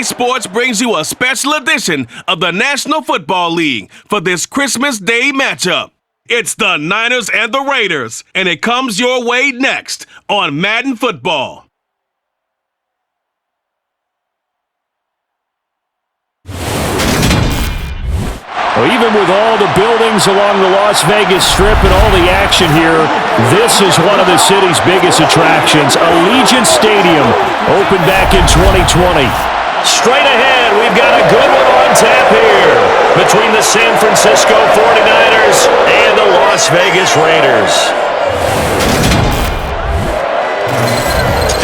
Sports brings you a special edition of the National Football League for this Christmas Day matchup. It's the Niners and the Raiders, and it comes your way next on Madden Football. Well, even with all the buildings along the Las Vegas Strip and all the action here, this is one of the city's biggest attractions. Allegiant Stadium opened back in 2020. Straight ahead, we've got a good one on tap here between the San Francisco 49ers and the Las Vegas Raiders.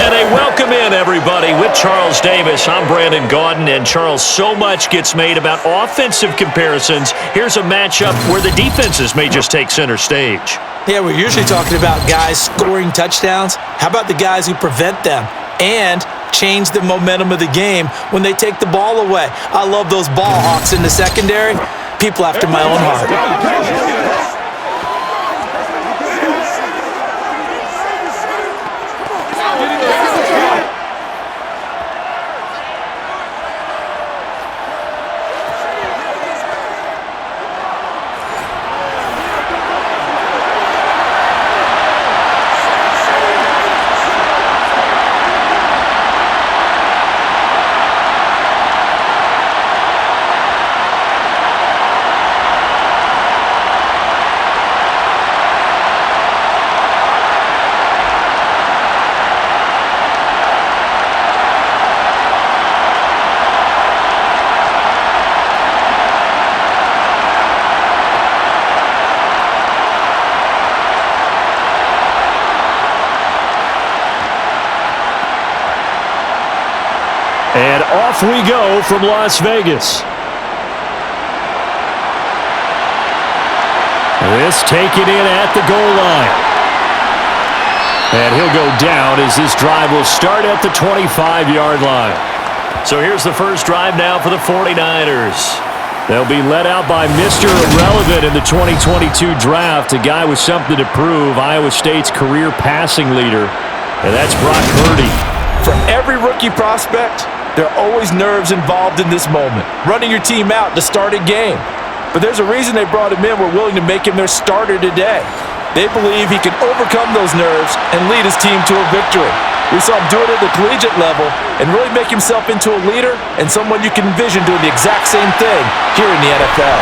And a welcome in, everybody, with Charles Davis. I'm Brandon Gaudin, and Charles, so much gets made about offensive comparisons. Here's a matchup where the defenses may just take center stage. Yeah, we're usually talking about guys scoring touchdowns. How about the guys who prevent them and change the momentum of the game when they take the ball away? I love those ball hawks in the secondary. People after my own heart. And off we go from Las Vegas. This taken in at the goal line. And he'll go down as this drive will start at the 25-yard line. So here's the first drive now for the 49ers. They'll be led out by Mr. Irrelevant in the 2022 draft, a guy with something to prove, Iowa State's career passing leader, and that's Brock Purdy. For every rookie prospect, there are always nerves involved in this moment, running your team out to start a game. But there's a reason they brought him in. We're willing to make him their starter today. They believe he can overcome those nerves and lead his team to a victory. We saw him do it at the collegiate level and really make himself into a leader and someone you can envision doing the exact same thing here in the NFL.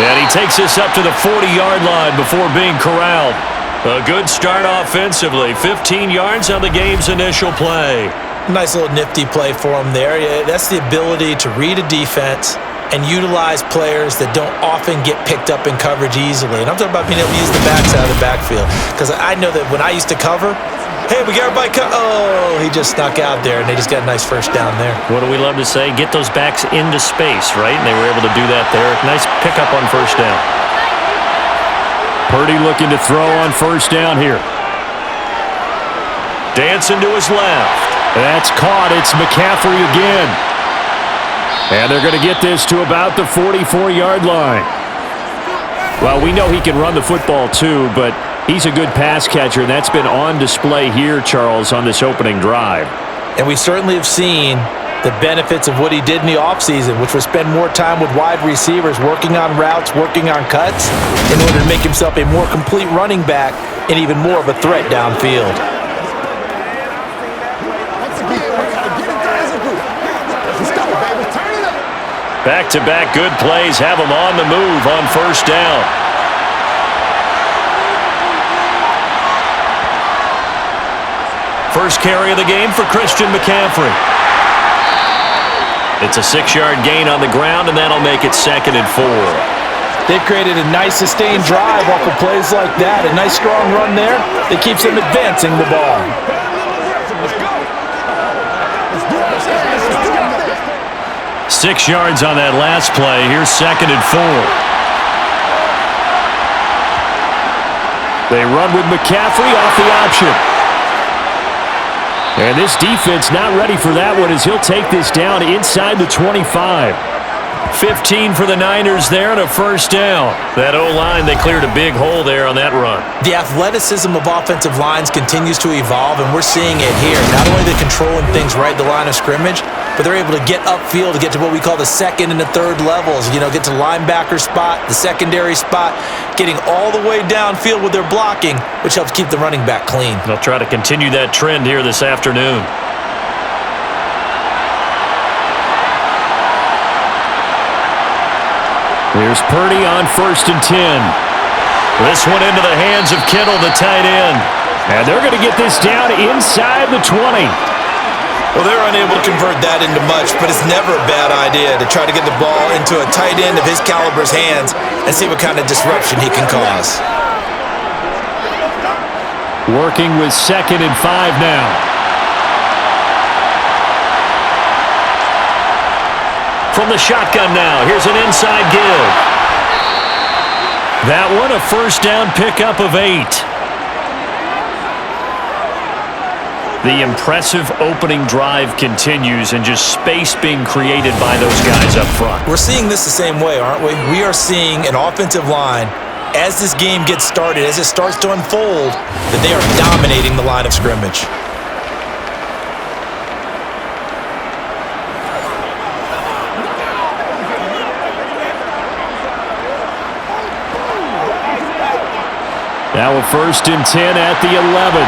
And he takes us up to the 40-yard line before being corralled. A good start offensively. 15 yards on the game's initial play. Nice little nifty play for him there. Yeah, that's the ability to read a defense and utilize players that don't often get picked up in coverage easily. And I'm talking about being able to use the backside of the backfield. Because I know that when I used to cover, hey, we got everybody oh, he just snuck out there, and they just got a nice first down there. What do we love to say? Get those backs into space, right? And they were able to do that there. Nice pickup on first down. Purdy looking to throw on first down here. Dancing to his left. That's caught. It's McCaffrey again. And they're going to get this to about the 44-yard line. Well, we know he can run the football too, but he's a good pass catcher, and that's been on display here, Charles, on this opening drive. And we certainly have seen the benefits of what he did in the offseason, which was spend more time with wide receivers, working on routes, working on cuts, in order to make himself a more complete running back and even more of a threat downfield. Back-to-back good plays have him on the move on first down. First carry of the game for Christian McCaffrey. It's a 6-yard gain on the ground, and that'll make it 2nd and 4. They've created a nice sustained drive off of plays like that. A nice strong run there that keeps them advancing the ball. 6 yards on that last play. Here's 2nd and 4. They run with McCaffrey off the option. And this defense not ready for that one as he'll take this down inside the 25. 15 for the Niners there and a first down. That O-line, they cleared a big hole there on that run. The athleticism of offensive lines continues to evolve, and we're seeing it here. Not only are they controlling things right at the line of scrimmage, but they're able to get upfield to get to what we call the second and the third levels. Get to linebacker spot, the secondary spot, getting all the way downfield with their blocking, which helps keep the running back clean. They'll try to continue that trend here this afternoon. Here's Purdy on 1st and 10. This one into the hands of Kittle, the tight end. And they're going to get this down inside the 20. Well, they're unable to convert that into much, but it's never a bad idea to try to get the ball into a tight end of his caliber's hands and see what kind of disruption he can cause. Working with 2nd and 5 now. From the shotgun now, here's an inside give. That one a first down pickup of 8. The impressive opening drive continues and just space being created by those guys up front. We're seeing this the same way, aren't we? We are seeing an offensive line, as this game gets started, as it starts to unfold, that they are dominating the line of scrimmage. Now a 1st and 10 at the 11.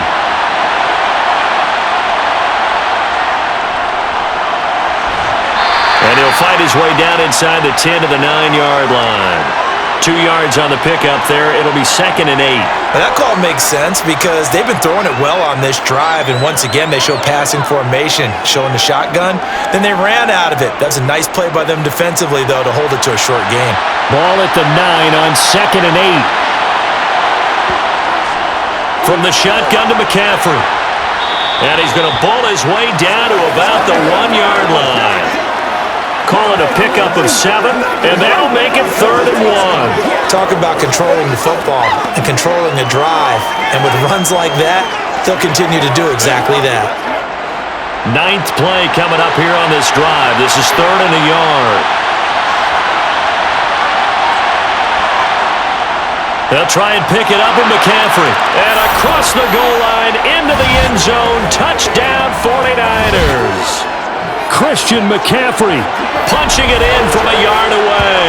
And he'll fight his way down inside the 10 to the 9-yard line. 2 yards on the pickup there. It'll be 2nd and 8. Now that call makes sense because they've been throwing it well on this drive, and once again they show passing formation, showing the shotgun. Then they ran out of it. That's a nice play by them defensively, though, to hold it to a short gain. Ball at the 9 on 2nd and 8. From the shotgun to McCaffrey. And he's going to bull his way down to about the 1-yard line. Call it a pickup of 7, and that'll make it 3rd and 1. Talk about controlling the football and controlling the drive. And with runs like that, they'll continue to do exactly that. 9th play coming up here on this drive. This is 3rd and a yard. They'll try and pick it up with McCaffrey. And across the goal line, into the end zone. Touchdown 49ers. Christian McCaffrey punching it in from a yard away.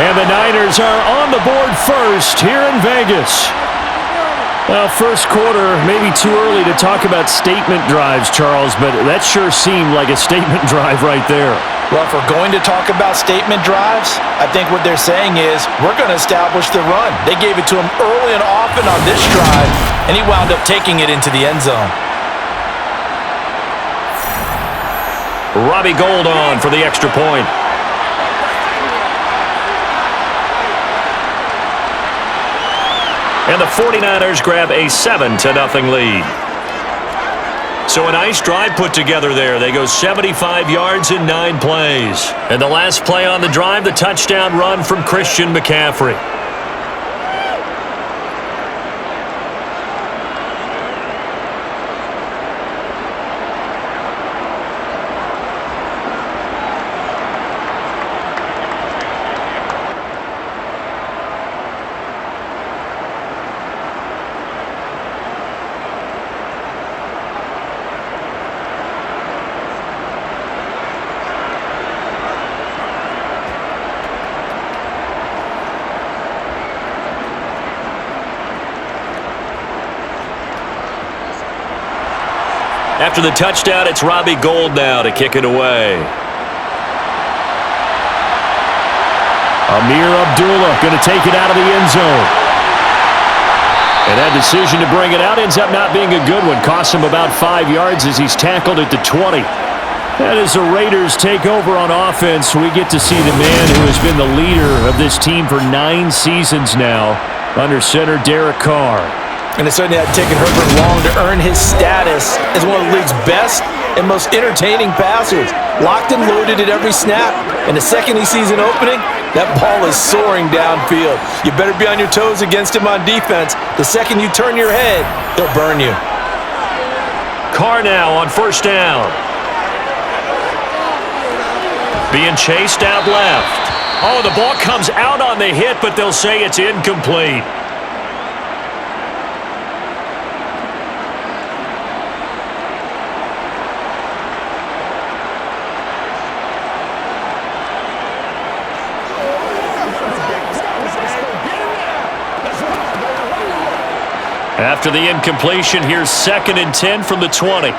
And the Niners are on the board first here in Vegas. Well, first quarter, maybe too early to talk about statement drives, Charles, but that sure seemed like a statement drive right there. Well, if we're going to talk about statement drives, I think what they're saying is we're going to establish the run. They gave it to him early and often on this drive, and he wound up taking it into the end zone. Robbie Gould on for the extra point. And the 49ers grab a 7-0 lead. So a nice drive put together there. They go 75 yards in 9 plays. And the last play on the drive, the touchdown run from Christian McCaffrey. After the touchdown, it's Robbie Gould now to kick it away. Amir Abdullah going to take it out of the end zone. And that decision to bring it out ends up not being a good one. Costs him about 5 yards as he's tackled at the 20. And as the Raiders take over on offense, we get to see the man who has been the leader of this team for 9 seasons now, under center Derek Carr. And it certainly had taken Herbert long to earn his status as one of the league's best and most entertaining passers. Locked and loaded at every snap. And the second he sees an opening, that ball is soaring downfield. You better be on your toes against him on defense. The second you turn your head, he'll burn you. Carr now on first down. Being chased out left. Oh, the ball comes out on the hit, but they'll say it's incomplete. After the incompletion, here's 2nd and 10 from the 20.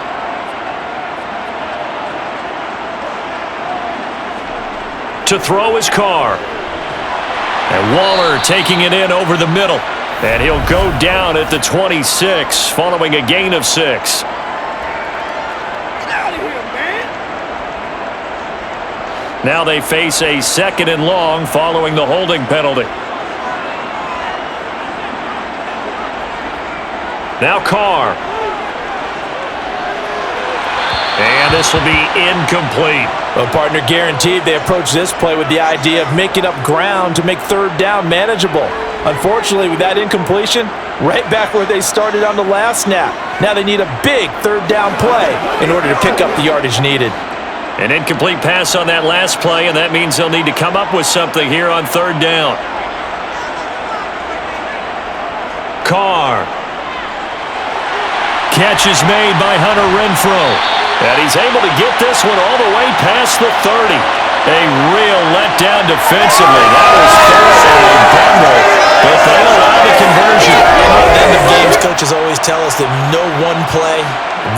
To throw his Carr. And Waller taking it in over the middle. And he'll go down at the 26 following a gain of 6. Now they face a 2nd and long following the holding penalty. Now Carr. And this will be incomplete. Well, partner, guaranteed they approach this play with the idea of making up ground to make 3rd down manageable. Unfortunately, with that incompletion, right back where they started on the last snap. Now they need a big 3rd down play in order to pick up the yardage needed. An incomplete pass on that last play, and that means they'll need to come up with something here on 3rd down. Carr. Catch is made by Hunter Renfrow. And he's able to get this one all the way past the 30. A real letdown defensively. That was third and bumble, but they allow the conversion. At the end of games, coaches always tell us that no one play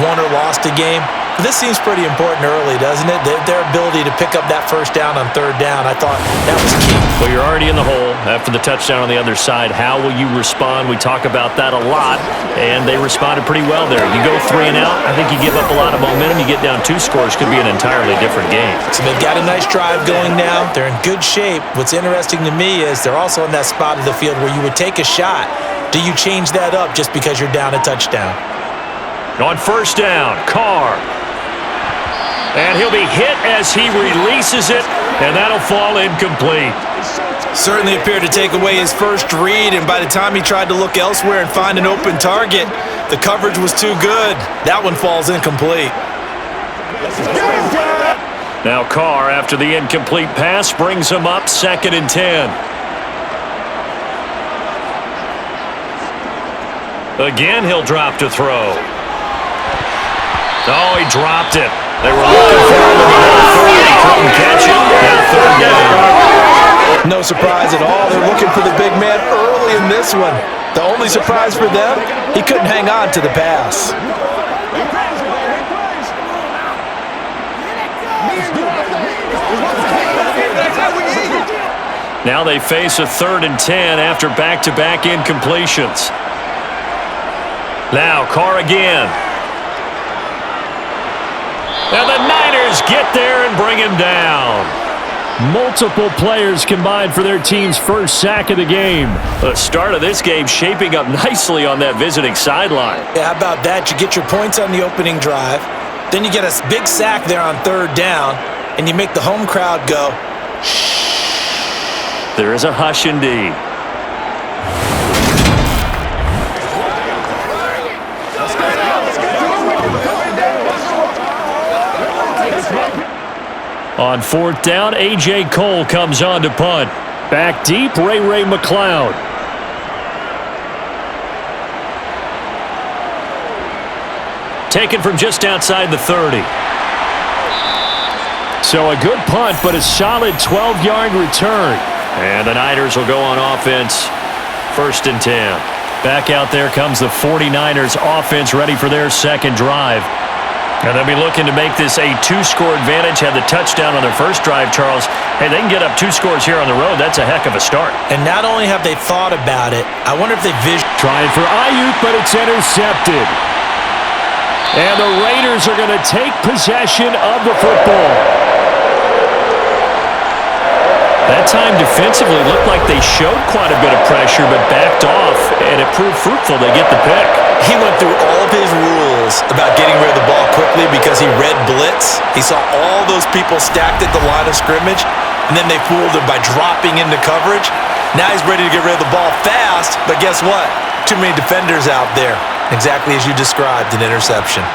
won or lost a game. But this seems pretty important early, doesn't it? Their ability to pick up that 1st down on 3rd down, I thought that was key. Well, you're already in the hole after the touchdown on the other side. How will you respond? We talk about that a lot, and they responded pretty well there. You go 3 and out, I think you give up a lot of momentum. You get down 2 scores, could be an entirely different game. So they've got a nice drive going now. They're in good shape. What's interesting to me is they're also in that spot of the field where you would take a shot. Do you change that up just because you're down a touchdown? On 1st down, Carr. And he'll be hit as he releases it, and that'll fall incomplete. Certainly appeared to take away his first read, and by the time he tried to look elsewhere and find an open target, the coverage was too good. That one falls incomplete. Now Carr, after the incomplete pass, brings him up 2nd and 10. Again, he'll drop to throw. Oh, he dropped it. They were looking for him in the 30. He couldn't catch it. Now 3rd down. No surprise at all. They're looking for the big man early in this one. The only surprise for them, he couldn't hang on to the pass. Now they face a 3rd and 10 after back-to-back incompletions. Now Carr again. And the Niners get there and bring him down. Multiple players combined for their team's first sack of the game. The start of this game shaping up nicely on that visiting sideline. Yeah, how about that? You get your points on the opening drive. Then you get a big sack there on 3rd down, and you make the home crowd go, shh. There is a hush indeed. On 4th down, A.J. Cole comes on to punt. Back deep, Ray McCloud. Taken from just outside the 30. So a good punt, but a solid 12-yard return. And the Niners will go on offense, 1st and 10. Back out there comes the 49ers offense ready for their 2nd drive. And they'll be looking to make this a 2-score advantage. Had the touchdown on their first drive, Charles. Hey, they can get up 2 scores here on the road. That's a heck of a start. And not only have they thought about it, I wonder if they Trying for Ayuk, but it's intercepted. And the Raiders are going to take possession of the football. That time defensively looked like they showed quite a bit of pressure, but backed off, and it proved fruitful. They get the pick. He went through all of his rules about getting rid of the ball quickly because he read blitz. He saw all those people stacked at the line of scrimmage, and then they fooled him by dropping into coverage. Now he's ready to get rid of the ball fast, but guess what? Too many defenders out there. Exactly as you described, an interception.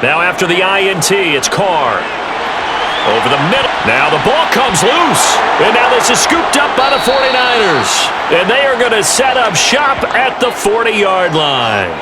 Now after the INT, it's Carr. Over the middle. Now the ball comes loose. And now this is scooped up by the 49ers. And they are going to set up shop at the 40-yard line.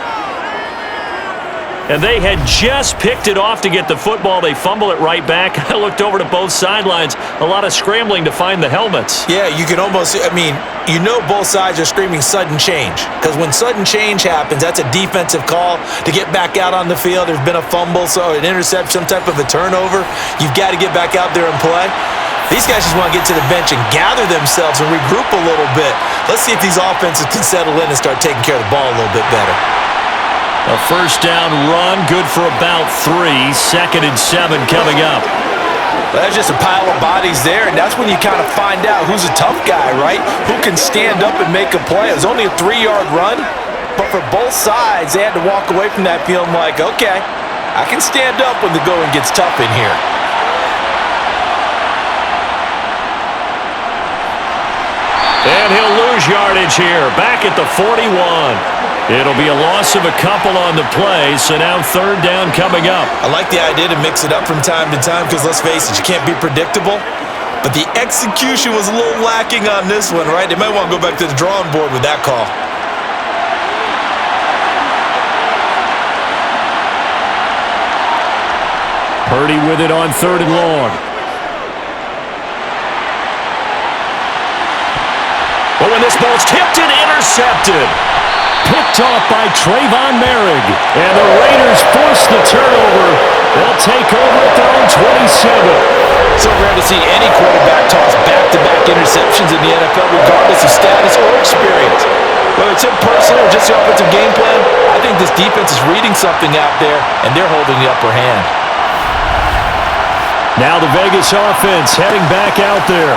and they had just picked it off to get the football. They fumble it right back. I looked over to both sidelines. A lot of scrambling to find the helmets. Yeah, you can almost, you know both sides are screaming sudden change. Because when sudden change happens, that's a defensive call to get back out on the field. There's been a fumble, so an interception, some type of a turnover. You've got to get back out there and play. These guys just want to get to the bench and gather themselves and regroup a little bit. Let's see if these offenses can settle in and start taking care of the ball a little bit better. A first down run, good for about 3. 2nd and 7 coming up. Well, that's just a pile of bodies there, and that's when you kind of find out who's a tough guy, right? Who can stand up and make a play. It was only a 3-yard run, but for both sides, they had to walk away from that feeling like, okay, I can stand up when the going gets tough in here. And he'll lose yardage here, back at the 41. It'll be a loss of a couple on the play, so now 3rd down coming up. I like the idea to mix it up from time to time because, let's face it, you can't be predictable. But the execution was a little lacking on this one, right? They might want to go back to the drawing board with that call. Purdy with it on 3rd and long. Oh, and this ball's tipped and intercepted. Picked off by Trayvon Merrick. And the Raiders force the turnover. They'll take over at their own 27. So rare to see any quarterback toss back-to-back interceptions in the NFL, regardless of status or experience. Whether it's impersonal or just the offensive game plan, I think this defense is reading something out there, and they're holding the upper hand. Now the Vegas offense heading back out there.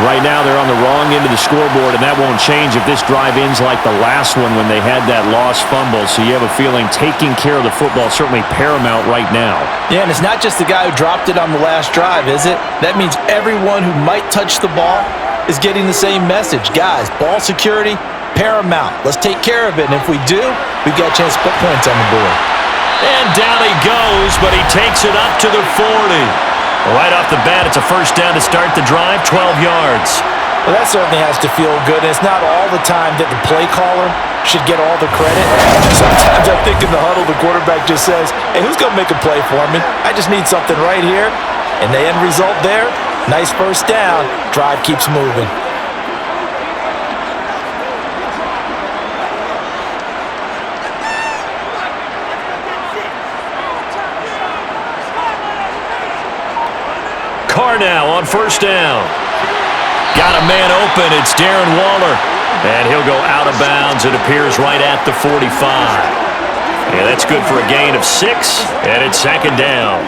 Right now they're on the wrong end of the scoreboard, and that won't change if this drive ends like the last one when they had that lost fumble. So you have a feeling taking care of the football is certainly paramount right now. Yeah, and it's not just the guy who dropped it on the last drive, is it? That means everyone who might touch the ball is getting the same message. Guys, ball security, paramount. Let's take care of it, and if we do, we've got a chance to put points on the board. And down he goes, but he takes it up to the 40. Right off the bat, it's a first down to start the drive, 12 yards. Well, that certainly has to feel good. And it's not all the time that the play caller should get all the credit. Sometimes I think in the huddle, the quarterback just says, hey, who's going to make a play for me? I just need something right here. And the end result there, nice first down. Drive keeps moving. Now on first down. Got a man open. It's Darren Waller. And he'll go out of bounds. It appears right at the 45. Yeah, that's good for a gain of 6. And it's 2nd down.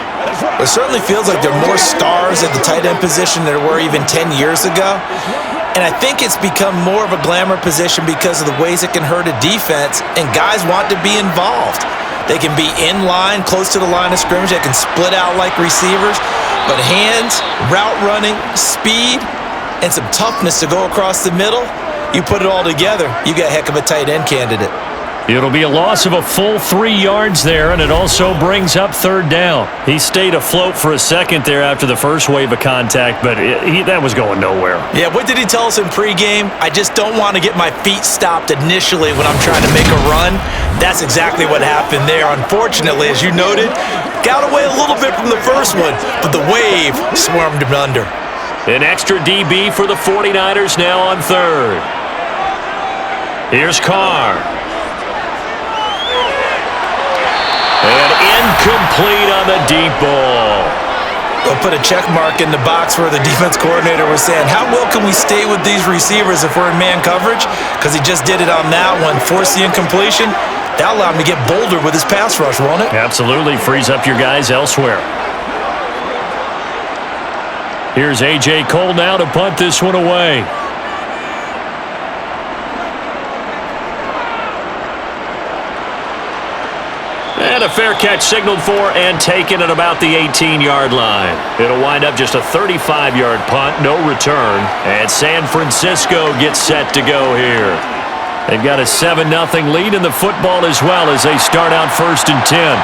It certainly feels like there are more stars at the tight end position than there were even 10 years ago. And I think it's become more of a glamour position because of the ways it can hurt a defense. And guys want to be involved. They can be in line, close to the line of scrimmage. They can split out like receivers. But hands, route running, speed, and some toughness to go across the middle, you put it all together, you got a heck of a tight end candidate. It'll be a loss of a full 3 yards there, and it also brings up 3rd down. He stayed afloat for a second there after the first wave of contact, but that was going nowhere. Yeah, what did he tell us in pregame? I just don't want to get my feet stopped initially when I'm trying to make a run. That's exactly what happened there. Unfortunately, as you noted, got away a little bit from the first one, but the wave swarmed him under. An extra DB for the 49ers now on 3rd. Here's Carr. And incomplete on the deep ball. They'll put a check mark in the box where the defense coordinator was saying, how well can we stay with these receivers if we're in man coverage? Because he just did it on that one, forced the incompletion. That'll allow him to get bolder with his pass rush, won't it? Absolutely. Frees up your guys elsewhere. Here's A.J. Cole now to punt this one away. And a fair catch signaled for and taken at about the 18-yard line. It'll wind up just a 35-yard punt, no return. And San Francisco gets set to go here. They've got a 7-0 lead in the football as well as they start out 1st and 10.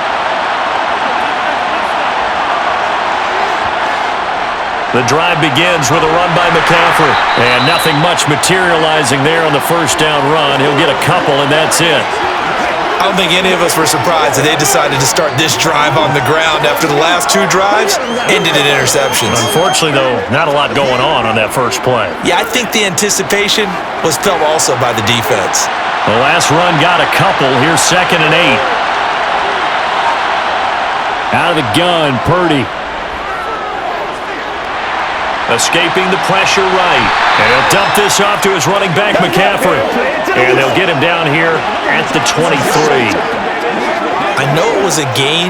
The drive begins with a run by McCaffrey. And nothing much materializing there on the first down run. He'll get a couple, and that's it. I don't think any of us were surprised that they decided to start this drive on the ground after the last 2 drives ended in interceptions. Unfortunately, though, not a lot going on that first play. Yeah, I think the anticipation was felt also by the defense. The last run got a couple. Here's 2nd and 8. Out of the gun, Purdy. Escaping the pressure right. And he'll dump this off to his running back, McCaffrey. And they'll get him down here at the 23. I know it was a gain,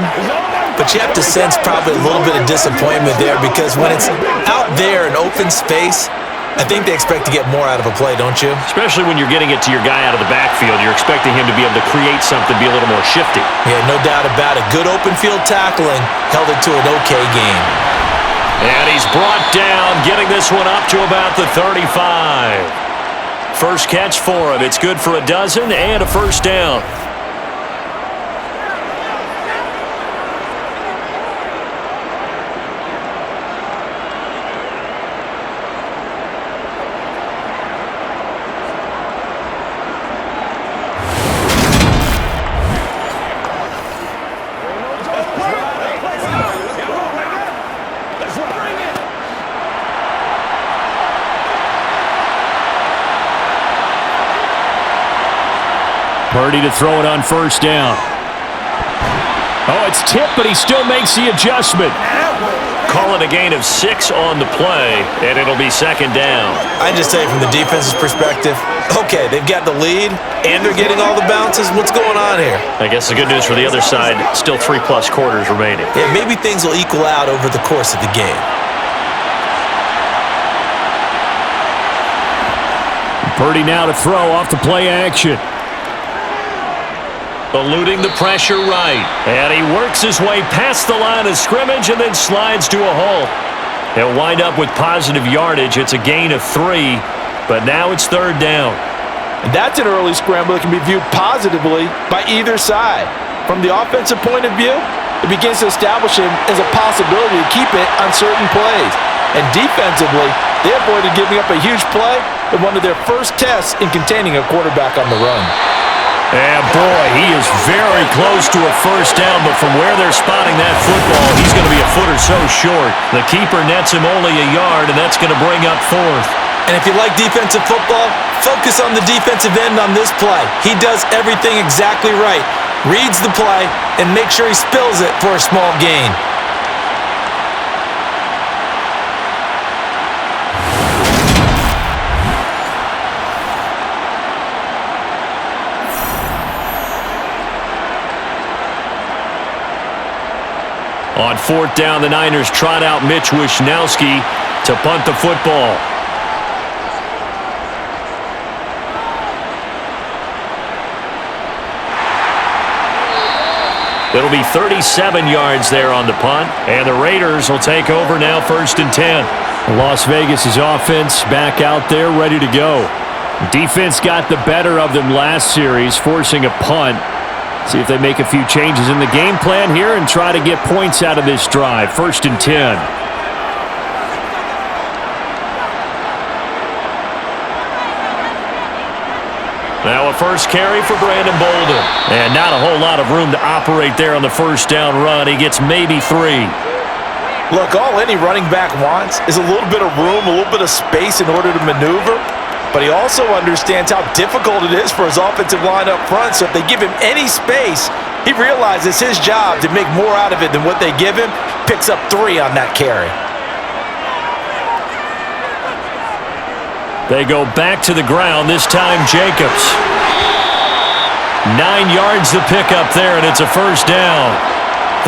but you have to sense probably a little bit of disappointment there because when it's out there in open space, I think they expect to get more out of a play, don't you? Especially when you're getting it to your guy out of the backfield. You're expecting him to be able to create something, be a little more shifty. Yeah, no doubt about it. Good open field tackling held it to an okay gain. And he's brought down, getting this one up to about the 35. First catch for him. It's good for a dozen and a first down. Purdy to throw it on first down. Oh, it's tipped, but he still makes the adjustment. Call it a gain of 6 on the play, and it'll be 2nd down. I just say from the defense's perspective, okay, they've got the lead, and they're getting all the bounces. What's going on here? I guess the good news for the other side, still 3+ quarters remaining. Yeah, maybe things will equal out over the course of the game. Purdy now to throw off the play action. Eluding the pressure right. And he works his way past the line of scrimmage and then slides to a halt. He'll wind up with positive yardage. It's a gain of 3, but now it's 3rd down. And that's an early scramble that can be viewed positively by either side. From the offensive point of view, it begins to establish him as a possibility to keep it on certain plays. And defensively, they avoided giving up a huge play in one of their first tests in containing a quarterback on the run. And boy, he is very close to a first down, but from where they're spotting that football, he's going to be a foot or so short. The keeper nets him only a yard, and that's going to bring up 4th. And if you like defensive football, focus on the defensive end on this play. He does everything exactly right. Reads the play and makes sure he spills it for a small gain. On 4th down, the Niners trot out Mitch Wishnowski to punt the football. It'll be 37 yards there on the punt, and the Raiders will take over now 1st and 10. Las Vegas' offense back out there ready to go. Defense got the better of them last series, forcing a punt. See if they make a few changes in the game plan here and try to get points out of this drive. 1st and 10. Now a first carry for Brandon Bolden. And not a whole lot of room to operate there on the first down run. He gets maybe 3. Look, all any running back wants is a little bit of room, a little bit of space in order to maneuver. But he also understands how difficult it is for his offensive line up front. So if they give him any space, he realizes his job to make more out of it than what they give him. Picks up 3 on that carry. They go back to the ground, this time Jacobs. 9 yards to pick up there, and it's a first down.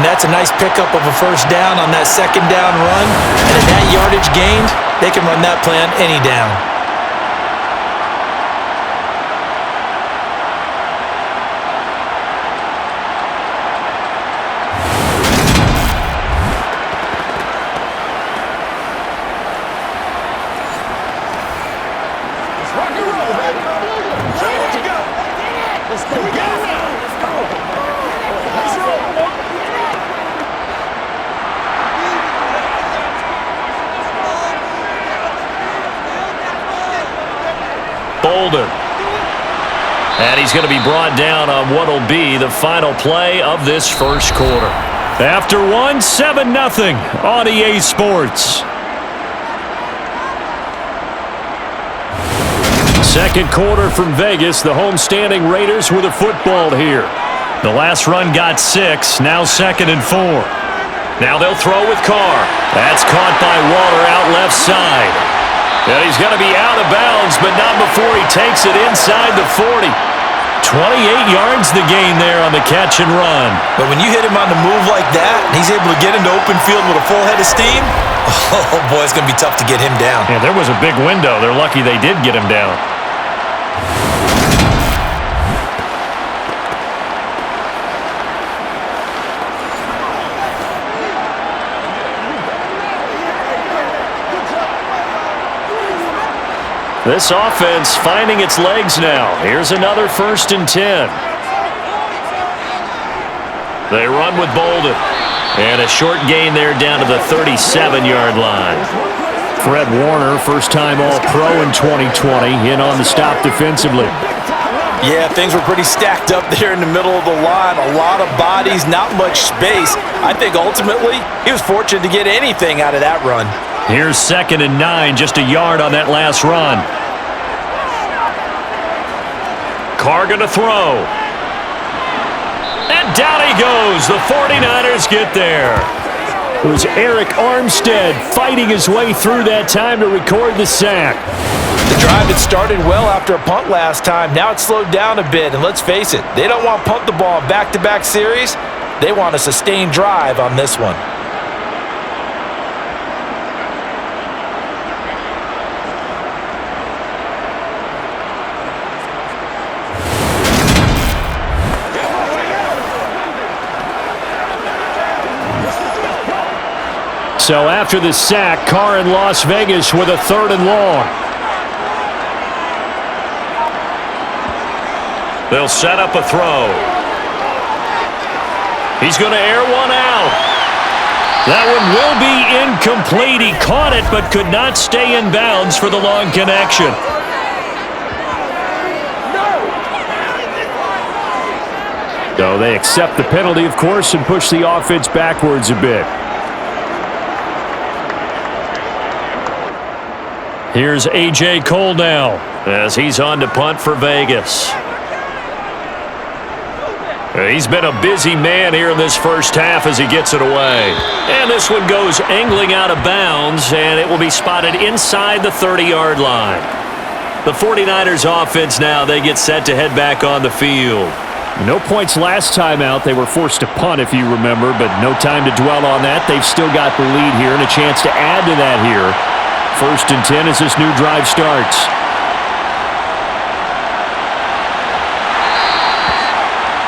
And that's a nice pickup of a first down on that 2nd down run. And at that yardage gained, they can run that play on any down. And he's going to be brought down on what will be the final play of this first quarter. After one, 7-0 on EA Sports. Second quarter from Vegas. The homestanding Raiders with a football here. The last run got 6, now 2nd and 4. Now they'll throw with Carr. That's caught by Waller out left side. And he's going to be out of bounds, but not before he takes it inside the 40. 28 yards the gain there on the catch and run. But when you hit him on the move like that, and he's able to get into open field with a full head of steam, oh boy, it's going to be tough to get him down. Yeah, there was a big window. They're lucky they did get him down. This offense finding its legs now. Here's another 1st and 10. They run with Bolden. And a short gain there down to the 37-yard line. Fred Warner, first-time All-Pro in 2020, in on the stop defensively. Yeah, things were pretty stacked up there in the middle of the line. A lot of bodies, not much space. I think ultimately he was fortunate to get anything out of that run. Here's 2nd and 9, just a yard on that last run. Carr gonna throw. And down he goes. The 49ers get there. It was Eric Armstead fighting his way through that time to record the sack. The drive had started well after a punt last time. Now it's slowed down a bit, and let's face it, they don't want to punt the ball in back-to-back series. They want a sustained drive on this one. So after the sack, Carr in Las Vegas with a 3rd and long. They'll set up a throw. He's going to air one out. That one will be incomplete. He caught it but could not stay in bounds for the long connection. So they accept the penalty, of course, and push the offense backwards a bit. Here's A.J. Cole now as he's on to punt for Vegas. He's been a busy man here in this first half as he gets it away. And this one goes angling out of bounds, and it will be spotted inside the 30-yard line. The 49ers offense now, they get set to head back on the field. No points last time out. They were forced to punt, if you remember, but no time to dwell on that. They've still got the lead here and a chance to add to that here. 1st and 10 as this new drive starts.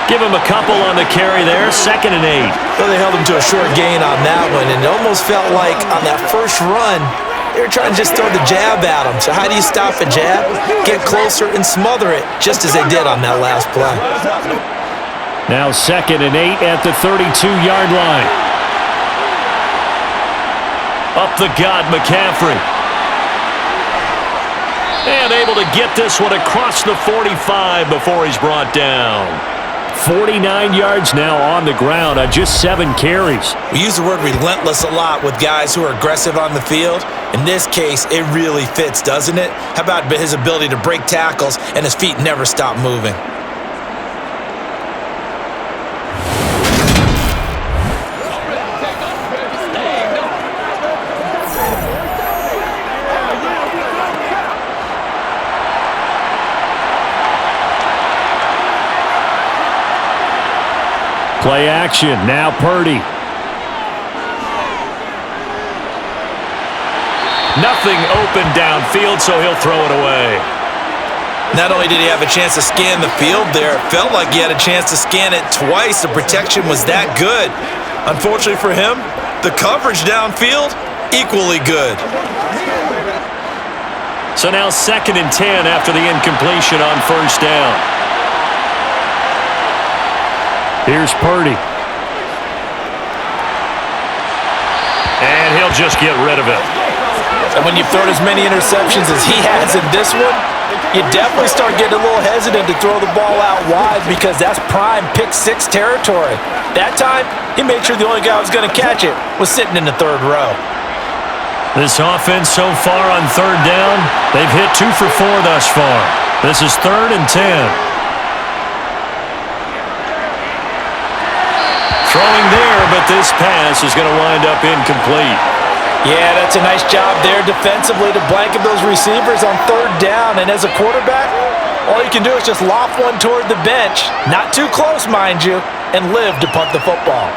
Give him a couple on the carry there. 2nd and 8. Well, they held him to a short gain on that one, and it almost felt like on that first run, they were trying to just throw the jab at him. So how do you stop a jab? Get closer and smother it, just as they did on that last play. Now 2nd and 8 at the 32-yard line. Up the gut, McCaffrey. And able to get this one across the 45 before he's brought down. 49 yards now on the ground on just 7 carries. We use the word relentless a lot with guys who are aggressive on the field. In this case, it really fits, doesn't it? How about his ability to break tackles and his feet never stop moving? Play action, now Purdy. Nothing open downfield, so he'll throw it away. Not only did he have a chance to scan the field there, it felt like he had a chance to scan it twice. The protection was that good. Unfortunately for him, the coverage downfield, equally good. So now 2nd and 10 after the incompletion on 1st down. Here's Purdy. And he'll just get rid of it. And when you've thrown as many interceptions as he has in this one, you definitely start getting a little hesitant to throw the ball out wide because that's prime pick-6 territory. That time, he made sure the only guy who was going to catch it was sitting in the third row. This offense so far on third down, they've hit 2 for 4 thus far. This is 3rd and 10. Throwing there, but this pass is going to wind up incomplete. Yeah, that's a nice job there defensively to blanket those receivers on third down. And as a quarterback, all you can do is just loft one toward the bench, not too close, mind you, and live to punt the football.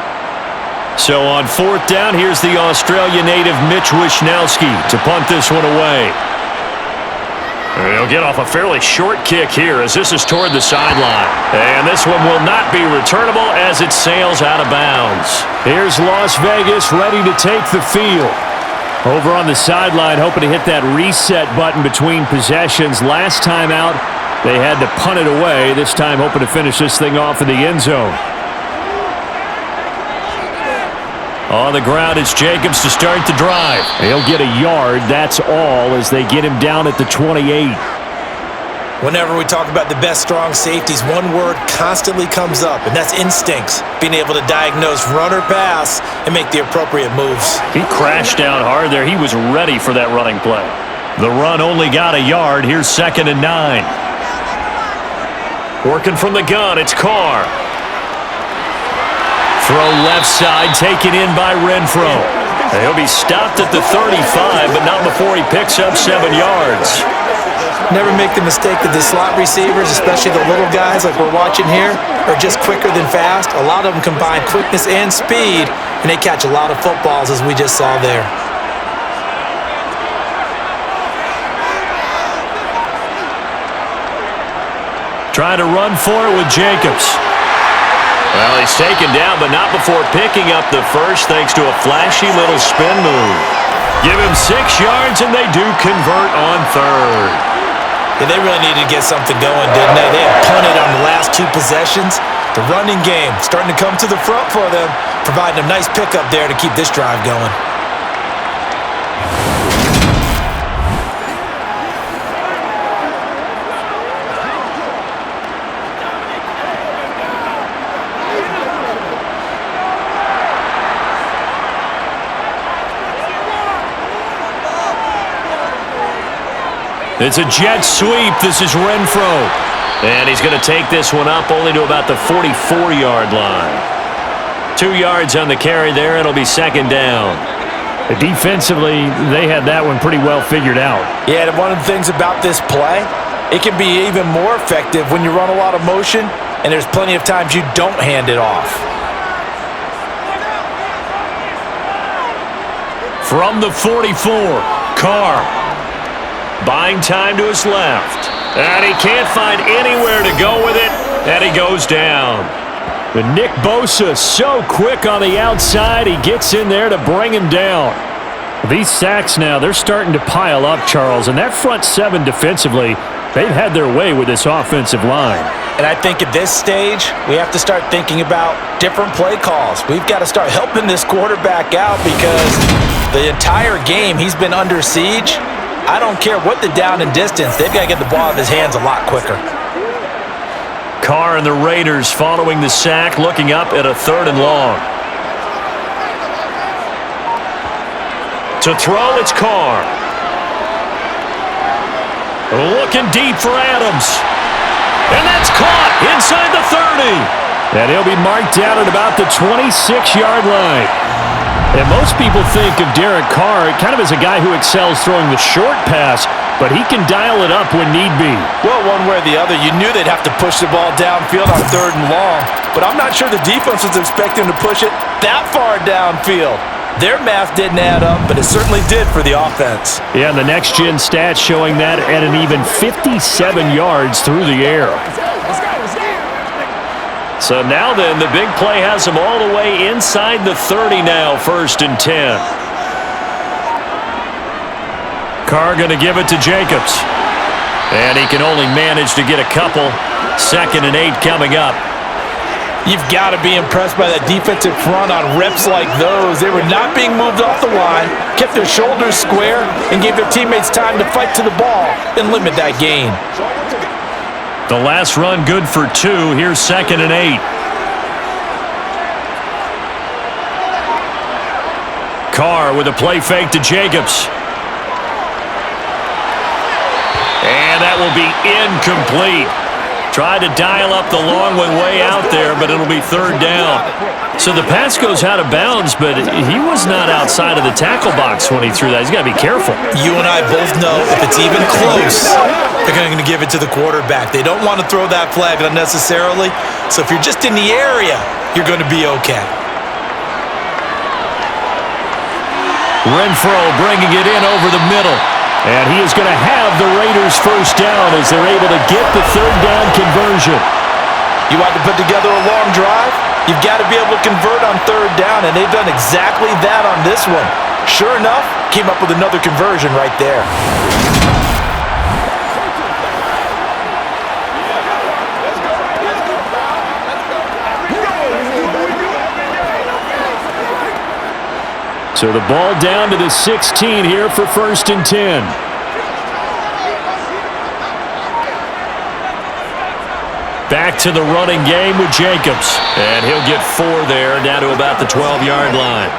So on 4th down, here's the Australia native Mitch Wishnowski to punt this one away. He'll get off a fairly short kick here as this is toward the sideline. And this one will not be returnable as it sails out of bounds. Here's Las Vegas ready to take the field. Over on the sideline, hoping to hit that reset button between possessions. Last time out, they had to punt it away. This time, hoping to finish this thing off in the end zone. On the ground, it's Jacobs to start the drive. He'll get a yard, that's all, as they get him down at the 28. Whenever we talk about the best strong safeties, one word constantly comes up, and that's instincts. Being able to diagnose run or pass and make the appropriate moves. He crashed down hard there. He was ready for that running play. The run only got a yard. Here's 2nd and 9. Working from the gun, it's Carr. Throw left side, taken in by Renfro. He'll be stopped at the 35, but not before he picks up 7 yards. Never make the mistake that the slot receivers, especially the little guys like we're watching here, are just quicker than fast. A lot of them combine quickness and speed, and they catch a lot of footballs, as we just saw there. Trying to run for it with Jacobs. Well, he's taken down, but not before picking up the first thanks to a flashy little spin move. Give him 6 yards, and they do convert on 3rd. Yeah, they really needed to get something going, didn't they? They had punted on the last 2 possessions. The running game starting to come to the front for them, providing a nice pickup there to keep this drive going. It's a jet sweep. This is Renfro. And he's going to take this one up only to about the 44-yard line. 2 yards on the carry there. It'll be 2nd down. Defensively, they had that one pretty well figured out. Yeah, and one of the things about this play, it can be even more effective when you run a lot of motion, and there's plenty of times you don't hand it off. From the 44, Carr. Buying time to his left. And he can't find anywhere to go with it. And he goes down. But Nick Bosa so quick on the outside. He gets in there to bring him down. These sacks now, they're starting to pile up, Charles. And that front 7 defensively, they've had their way with this offensive line. And I think at this stage, we have to start thinking about different play calls. We've got to start helping this quarterback out because the entire game he's been under siege. I don't care what the down and distance, they've got to get the ball out of his hands a lot quicker. Carr and the Raiders following the sack, looking up at a 3rd and long. To throw, it's Carr. Looking deep for Adams. And that's caught inside the 30. And he'll be marked down at about the 26-yard line. And most people think of Derek Carr kind of as a guy who excels throwing the short pass, but he can dial it up when need be. Well, one way or the other, you knew they'd have to push the ball downfield on 3rd and long, but I'm not sure the defense was expecting to push it that far downfield. Their math didn't add up, but it certainly did for the offense. Yeah, and the next-gen stats showing that at an even 57 yards through the air. So now then, the big play has him all the way inside the 30 now, 1st and 10. Carr going to give it to Jacobs. And he can only manage to get a couple. 2nd and 8 coming up. You've got to be impressed by that defensive front on reps like those. They were not being moved off the line, kept their shoulders square, and gave their teammates time to fight to the ball and limit that gain. The last run good for 2. Here's 2nd and 8. Carr with a play fake to Jacobs. And that will be incomplete. Tried to dial up the long one way out there, but it'll be 3rd down. So the pass goes out of bounds, but he was not outside of the tackle box when he threw that. He's got to be careful. You and I both know if it's even close, they're going to give it to the quarterback. They don't want to throw that flag unnecessarily. So if you're just in the area, you're going to be okay. Renfro bringing it in over the middle. And he is going to have the Raiders first down as they're able to get the 3rd down conversion. You want to put together a long drive? You've got to be able to convert on 3rd down, and they've done exactly that on this one. Sure enough, came up with another conversion right there. So the ball down to the 16 here for 1st and 10. Back to the running game with Jacobs. And he'll get 4 there, down to about the 12-yard line.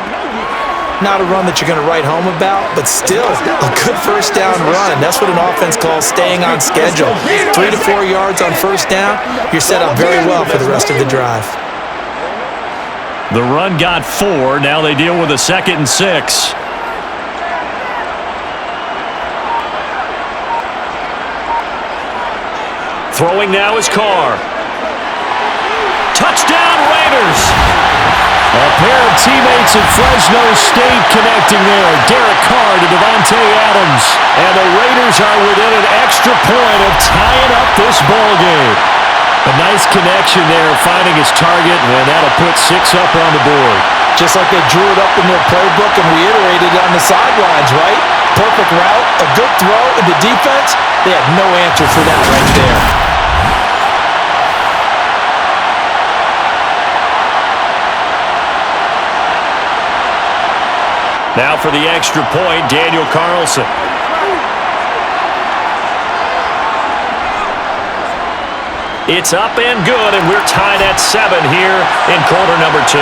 Not a run that you're going to write home about, but still a good 1st down run. That's what an offense calls staying on schedule. 3 to 4 yards on 1st down, you're set up very well for the rest of the drive. The run got 4. Now they deal with a 2nd and 6. Throwing now is Carr. Touchdown Raiders! A pair of teammates at Fresno State connecting there. Derek Carr to Davante Adams. And the Raiders are within an extra point of tying up this ball game. A nice connection there, finding his target, and that'll put 6 up on the board. Just like they drew it up in their playbook and reiterated it on the sidelines, right? Perfect route, a good throw, and the defense, they had no answer for that right there. Now for the extra point, Daniel Carlson. It's up and good, and we're tied at 7 here in quarter number 2.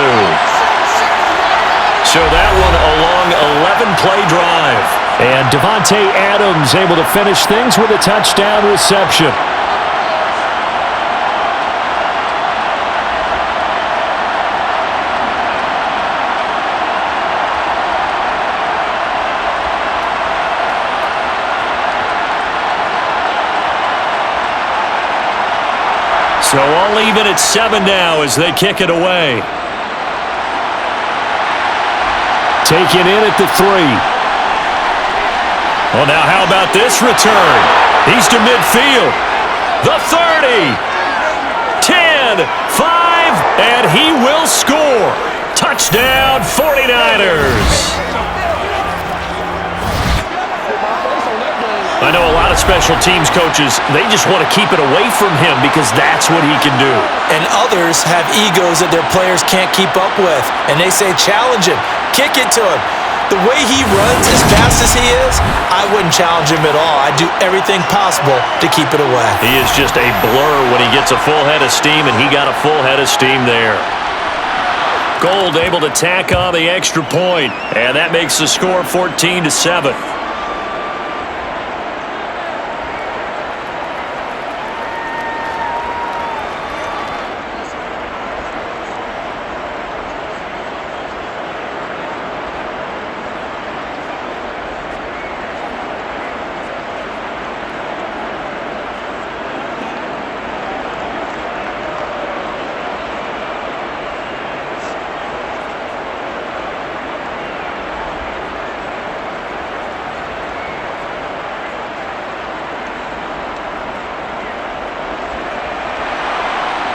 So that one a long 11-play drive. And Davante Adams able to finish things with a touchdown reception. So all even at 7 now as they kick it away. Taken in at the 3. Well, now how about this return? He's to midfield. The 30. 10. 5. And he will score. Touchdown 49ers. I know a lot of special teams coaches, they just want to keep it away from him because that's what he can do. And others have egos that their players can't keep up with. And they say, challenge him, kick it to him. The way he runs as fast as he is, I wouldn't challenge him at all. I'd do everything possible to keep it away. He is just a blur when he gets a full head of steam, and he got a full head of steam there. Gold able to tack on the extra point, and that makes the score 14-7.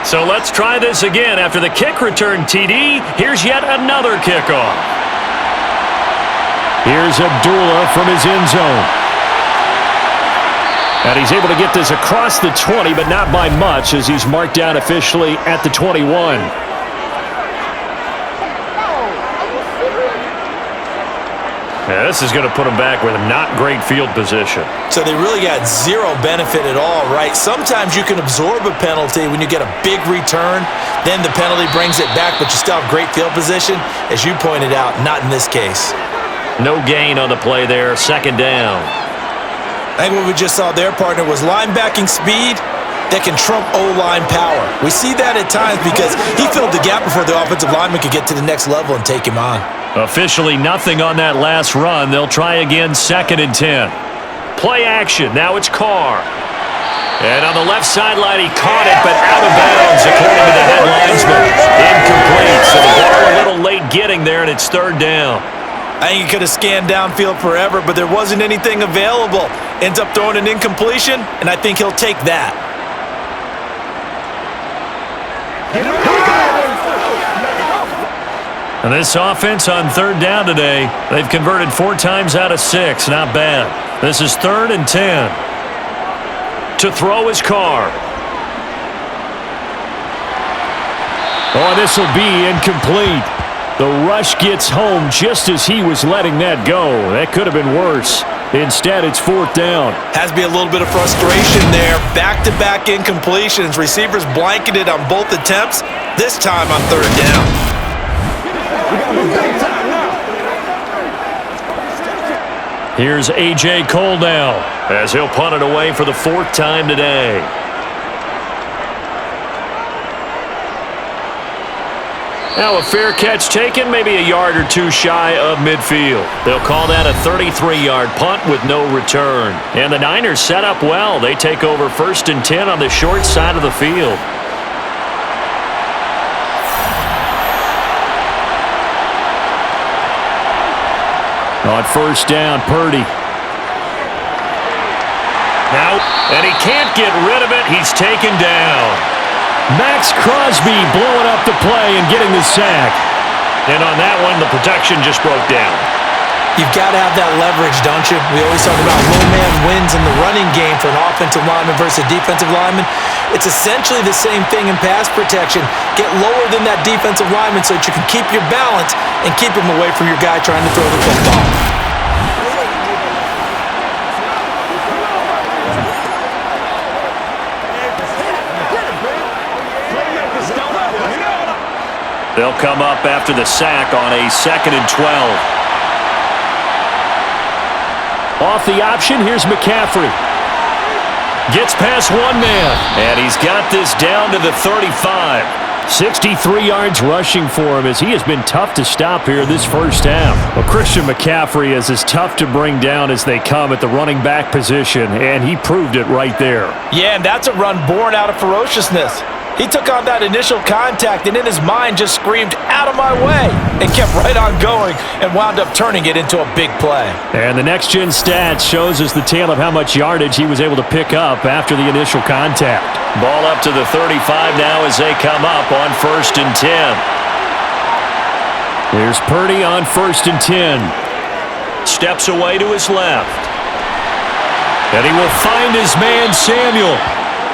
So let's try this again. After the kick return TD, here's yet another kickoff. Here's Abdullah from his end zone. And he's able to get this across the 20, but not by much as he's marked down officially at the 21. Yeah, this is going to put them back with not great field position. So they really got zero benefit at all, right? Sometimes you can absorb a penalty when you get a big return. Then the penalty brings it back, but you still have great field position. As you pointed out, not in this case. No gain on the play there, second down. I think what we just saw there, partner, was linebacking speed that can trump O-line power. We see that at times because he filled the gap before the offensive lineman could get to the next level and take him on. Officially nothing on that last run. They'll try again, second and 10. Play action. Now it's Carr. And on the left sideline, he caught it, but out of bounds, according to the head linesman. Incomplete. So the ball a little late getting there, and it's third down. I think he could have scanned downfield forever, but there wasn't anything available. Ends up throwing an incompletion, and I think he'll take that. And this offense on third down today, they've converted 4 times out of 6. Not bad. This is third and 10. To throw his Carr. Oh, this will be incomplete. The rush gets home just as he was letting that go. That could have been worse. Instead, it's fourth down. Has to be a little bit of frustration there. Back-to-back incompletions. Receivers blanketed on both attempts. This time on third down. Here's A.J. Cole now as he'll punt it away for the 4th time today. Now a fair catch taken, maybe a yard or two shy of midfield. They'll call that a 33-yard punt with no return. And the Niners set up well. They take over 1st and 10 on the short side of the field. On first down, Purdy. Now, and he can't get rid of it. He's taken down. Max Crosby blowing up the play and getting the sack. And on that one, the protection just broke down. You've got to have that leverage, don't you? We always talk about low man wins in the running game for an offensive lineman versus a defensive lineman. It's essentially the same thing in pass protection. Get lower than that defensive lineman so that you can keep your balance and keep him away from your guy trying to throw the football. They'll come up after the sack on a 2nd and 12. Off the option, here's McCaffrey. Gets past one man, and he's got this down to the 35. 63 yards rushing for him as he has been tough to stop here this first half. Well, Christian McCaffrey is as tough to bring down as they come at the running back position, and he proved it right there. Yeah, and that's a run born out of ferociousness. He took on that initial contact and in his mind just screamed, "Out of my way," and kept right on going and wound up turning it into a big play. And the next-gen stats shows us the tale of how much yardage he was able to pick up after the initial contact. Ball up to the 35 now as they come up on 1st and 10. Here's Purdy on 1st and 10. Steps away to his left. And he will find his man Samuel.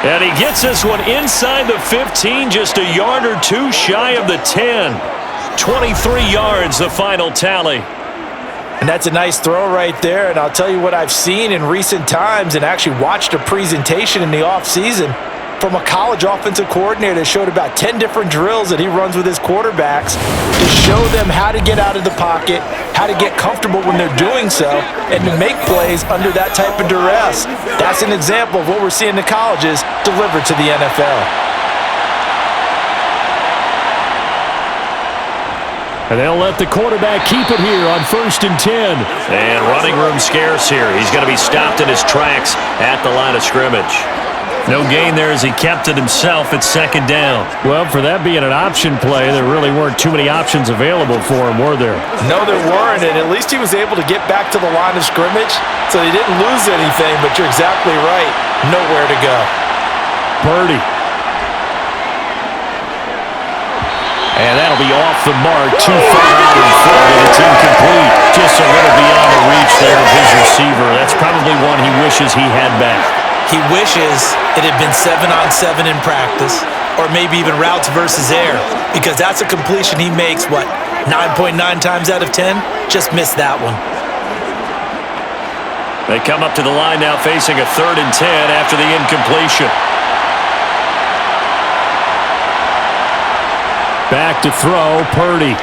And he gets this one inside the 15, just a yard or two shy of the 10. 23 yards, the final tally. And that's a nice throw right there. And I'll tell you what I've seen in recent times and actually watched a presentation in the offseason from a college offensive coordinator that showed about 10 different drills that he runs with his quarterbacks to show them how to get out of the pocket, how to get comfortable when they're doing so, and to make plays under that type of duress. That's an example of what we're seeing in the colleges delivered to the NFL. And they'll let the quarterback keep it here on 1st and 10. And running room scarce here. He's going to be stopped in his tracks at the line of scrimmage. No gain there as he kept it himself at 2nd down. Well, for that being an option play, there really weren't too many options available for him, were there? No, there weren't, and at least he was able to get back to the line of scrimmage, so he didn't lose anything, but you're exactly right. Nowhere to go. Purdy. And that'll be off the mark, too far out in front, and it's incomplete. Just a little beyond the reach there of his receiver. That's probably one he wishes he had back. He wishes it had been 7-on-7 in practice, or maybe even routes versus air, because that's a completion he makes, 9.9 times out of 10? Just missed that one. They come up to the line now facing a 3rd and 10 after the incompletion. Back to throw, Purdy.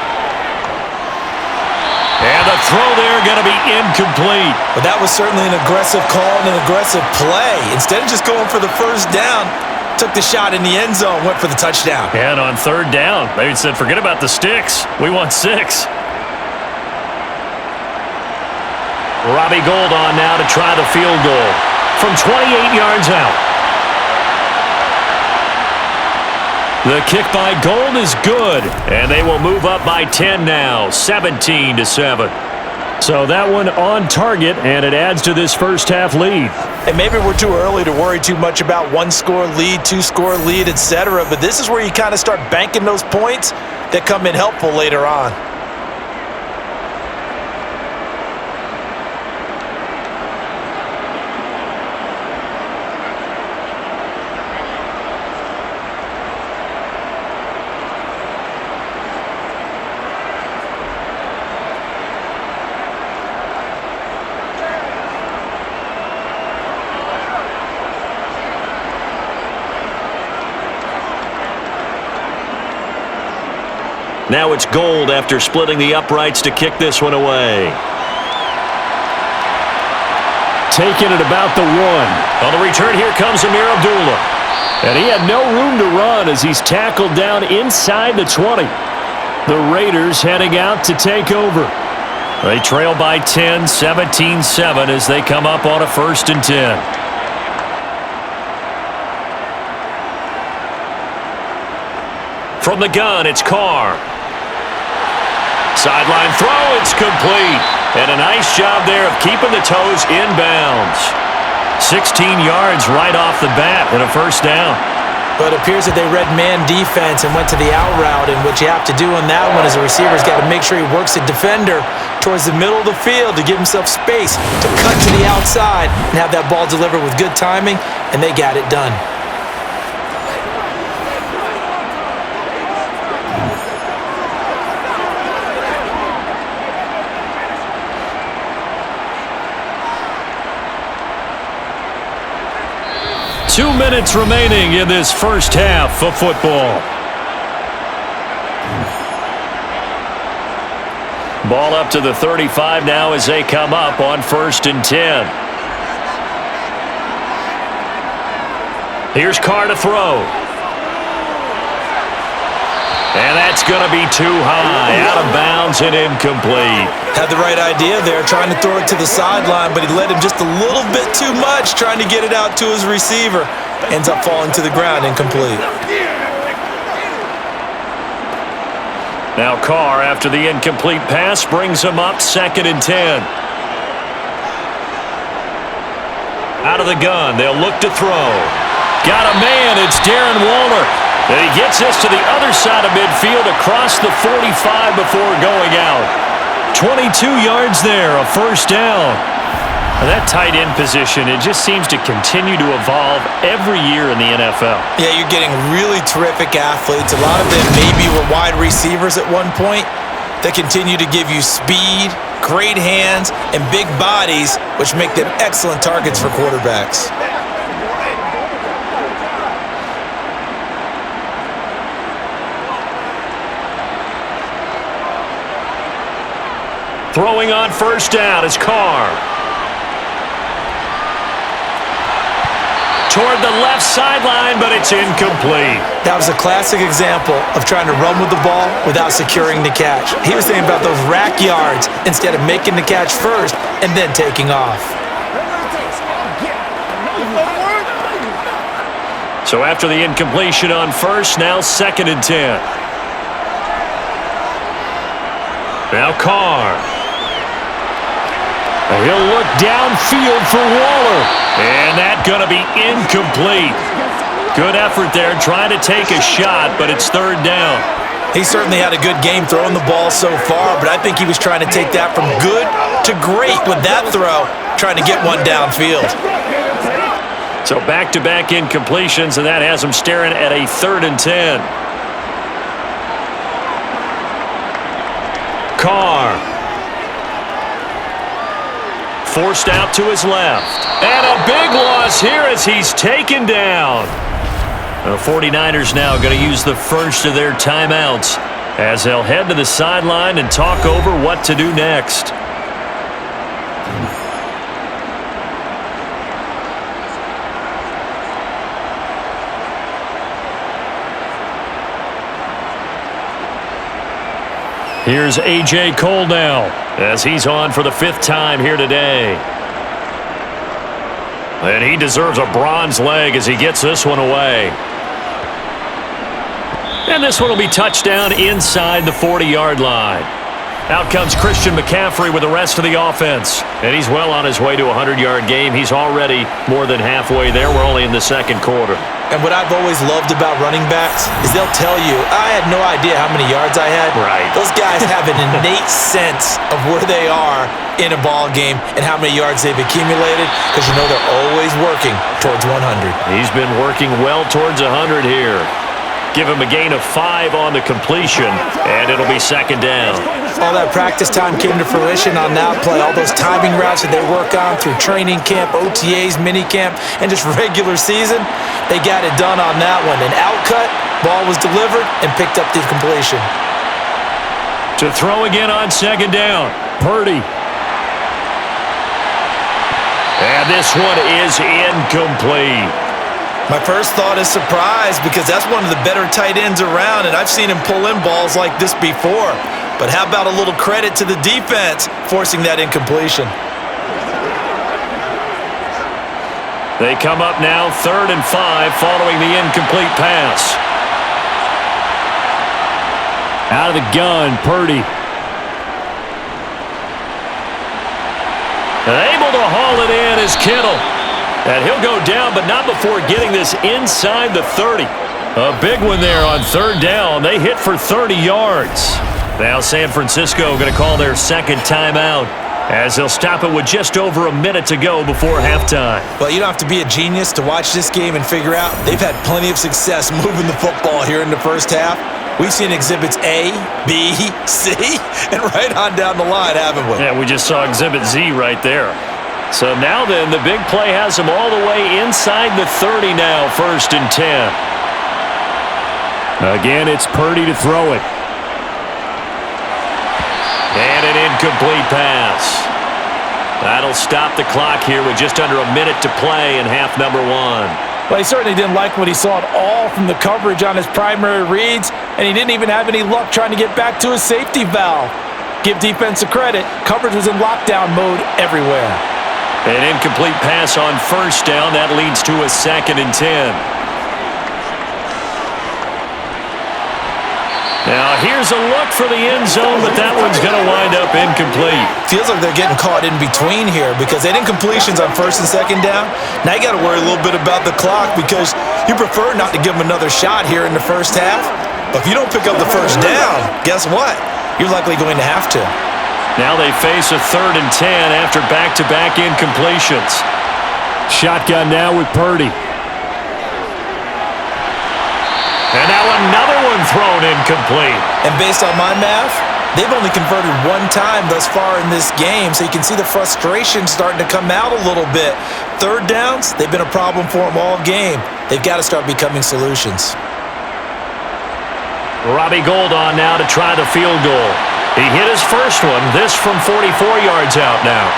And the throw there going to be incomplete. But that was certainly an aggressive call and an aggressive play. Instead of just going for the first down, took the shot in the end zone, went for the touchdown. And on 3rd down, they said, forget about the sticks. We want 6. Robbie Gould on now to try the field goal from 28 yards out. The kick by Gould is good, and they will move up by 10 now, 17-7. So that one on target, and it adds to this first half lead. And maybe we're too early to worry too much about 1-score lead, 2-score lead, etc. But this is where you kind of start banking those points that come in helpful later on. Now it's Gould after splitting the uprights to kick this one away. Taking it about the 1. On the return, here comes Amir Abdullah. And he had no room to run as he's tackled down inside the 20. The Raiders heading out to take over. They trail by 10, 17-7 as they come up on a 1st and 10. From the gun, it's Carr. Sideline throw, it's complete. And a nice job there of keeping the toes inbounds. 16 yards right off the bat and a 1st down. But it appears that they read man defense and went to the out route. And what you have to do on that one is the receiver's got to make sure he works the defender towards the middle of the field to give himself space to cut to the outside and have that ball delivered with good timing, and they got it done. Two minutes remaining in this first half of football. Ball up to the 35 now as they come up on 1st and 10. Here's Carr to throw. And that's going to be too high, out of bounds and incomplete. Had the right idea there, trying to throw it to the sideline, but he led him just a little bit too much, trying to get it out to his receiver. Ends up falling to the ground, incomplete. Now Carr, after the incomplete pass, brings him up 2nd and 10. Out of the gun, they'll look to throw. Got a man, it's Darren Waller. And he gets this to the other side of midfield across the 45 before going out. 22 yards there, a 1st down. Now that tight end position, it just seems to continue to evolve every year in the NFL. Yeah, you're getting really terrific athletes. A lot of them maybe were wide receivers at one point. They continue to give you speed, great hands, and big bodies, which make them excellent targets for quarterbacks. Throwing on 1st down is Carr. Toward the left sideline, but it's incomplete. That was a classic example of trying to run with the ball without securing the catch. He was thinking about those rack yards instead of making the catch first and then taking off. So after the incompletion on 1st, now 2nd and 10. Now Carr. He'll look downfield for Waller. And that's going to be incomplete. Good effort there trying to take a shot, but it's 3rd down. He certainly had a good game throwing the ball so far, but I think he was trying to take that from good to great with that throw, trying to get one downfield. So back-to-back incompletions, and that has him staring at a 3rd and 10. Carr. forced out to his left. And a big loss here as he's taken down. The 49ers now going to use the first of their timeouts as they'll head to the sideline and talk over what to do next. Here's A.J. Cole now as he's on for the 5th time here today. And he deserves a bronze leg as he gets this one away. And this one will be touchdown inside the 40-yard line. Out comes Christian McCaffrey with the rest of the offense. And he's well on his way to a 100-yard game. He's already more than halfway there. We're only in the second quarter. And what I've always loved about running backs is they'll tell you, I had no idea how many yards I had. Right. Those guys have an innate sense of where they are in a ball game and how many yards they've accumulated because you know they're always working towards 100. He's been working well towards 100 here. Give him a gain of 5 on the completion, and it'll be second down. All that practice time came to fruition on that play. All those timing routes that they work on through training camp, OTAs, minicamp, and just regular season, they got it done on that one. An outcut, ball was delivered, and picked up the completion. To throw again on second down, Purdy. And this one is incomplete. My first thought is surprise because that's one of the better tight ends around, and I've seen him pull in balls like this before. But how about a little credit to the defense forcing that incompletion? They come up now 3rd and 5 following the incomplete pass. Out of the gun, Purdy. Able to haul it in is Kittle. And he'll go down, but not before getting this inside the 30. A big one there on 3rd down. They hit for 30 yards. Now San Francisco going to call their second timeout as they'll stop it with just over a minute to go before halftime. Well, you don't have to be a genius to watch this game and figure out they've had plenty of success moving the football here in the first half. We've seen exhibits A, B, C, and right on down the line, haven't we? Yeah, we just saw exhibit Z right there. So now then, the big play has them all the way inside the 30 now, 1st and 10. Again, it's Purdy to throw it. And an incomplete pass. That'll stop the clock here with just under a minute to play in half number 1. Well, he certainly didn't like what he saw at all from the coverage on his primary reads, and he didn't even have any luck trying to get back to his safety valve. Give defense a credit. Coverage was in lockdown mode everywhere. An incomplete pass on 1st down. That leads to a 2nd and 10. Now here's a look for the end zone, but that one's going to wind up incomplete. Feels like they're getting caught in between here because they had incompletions on 1st and 2nd down. Now you got to worry a little bit about the clock because you prefer not to give them another shot here in the first half. But if you don't pick up the 1st down, guess what? You're likely going to have to. Now they face a 3rd and 10 after back-to-back incompletions. Shotgun now with Purdy. And now another one thrown incomplete. And based on my math, they've only converted 1 time thus far in this game, so you can see the frustration starting to come out a little bit. 3rd downs, they've been a problem for them all game. They've got to start becoming solutions. Robbie Gould on now to try the field goal. He hit his first one, this from 44 yards out now.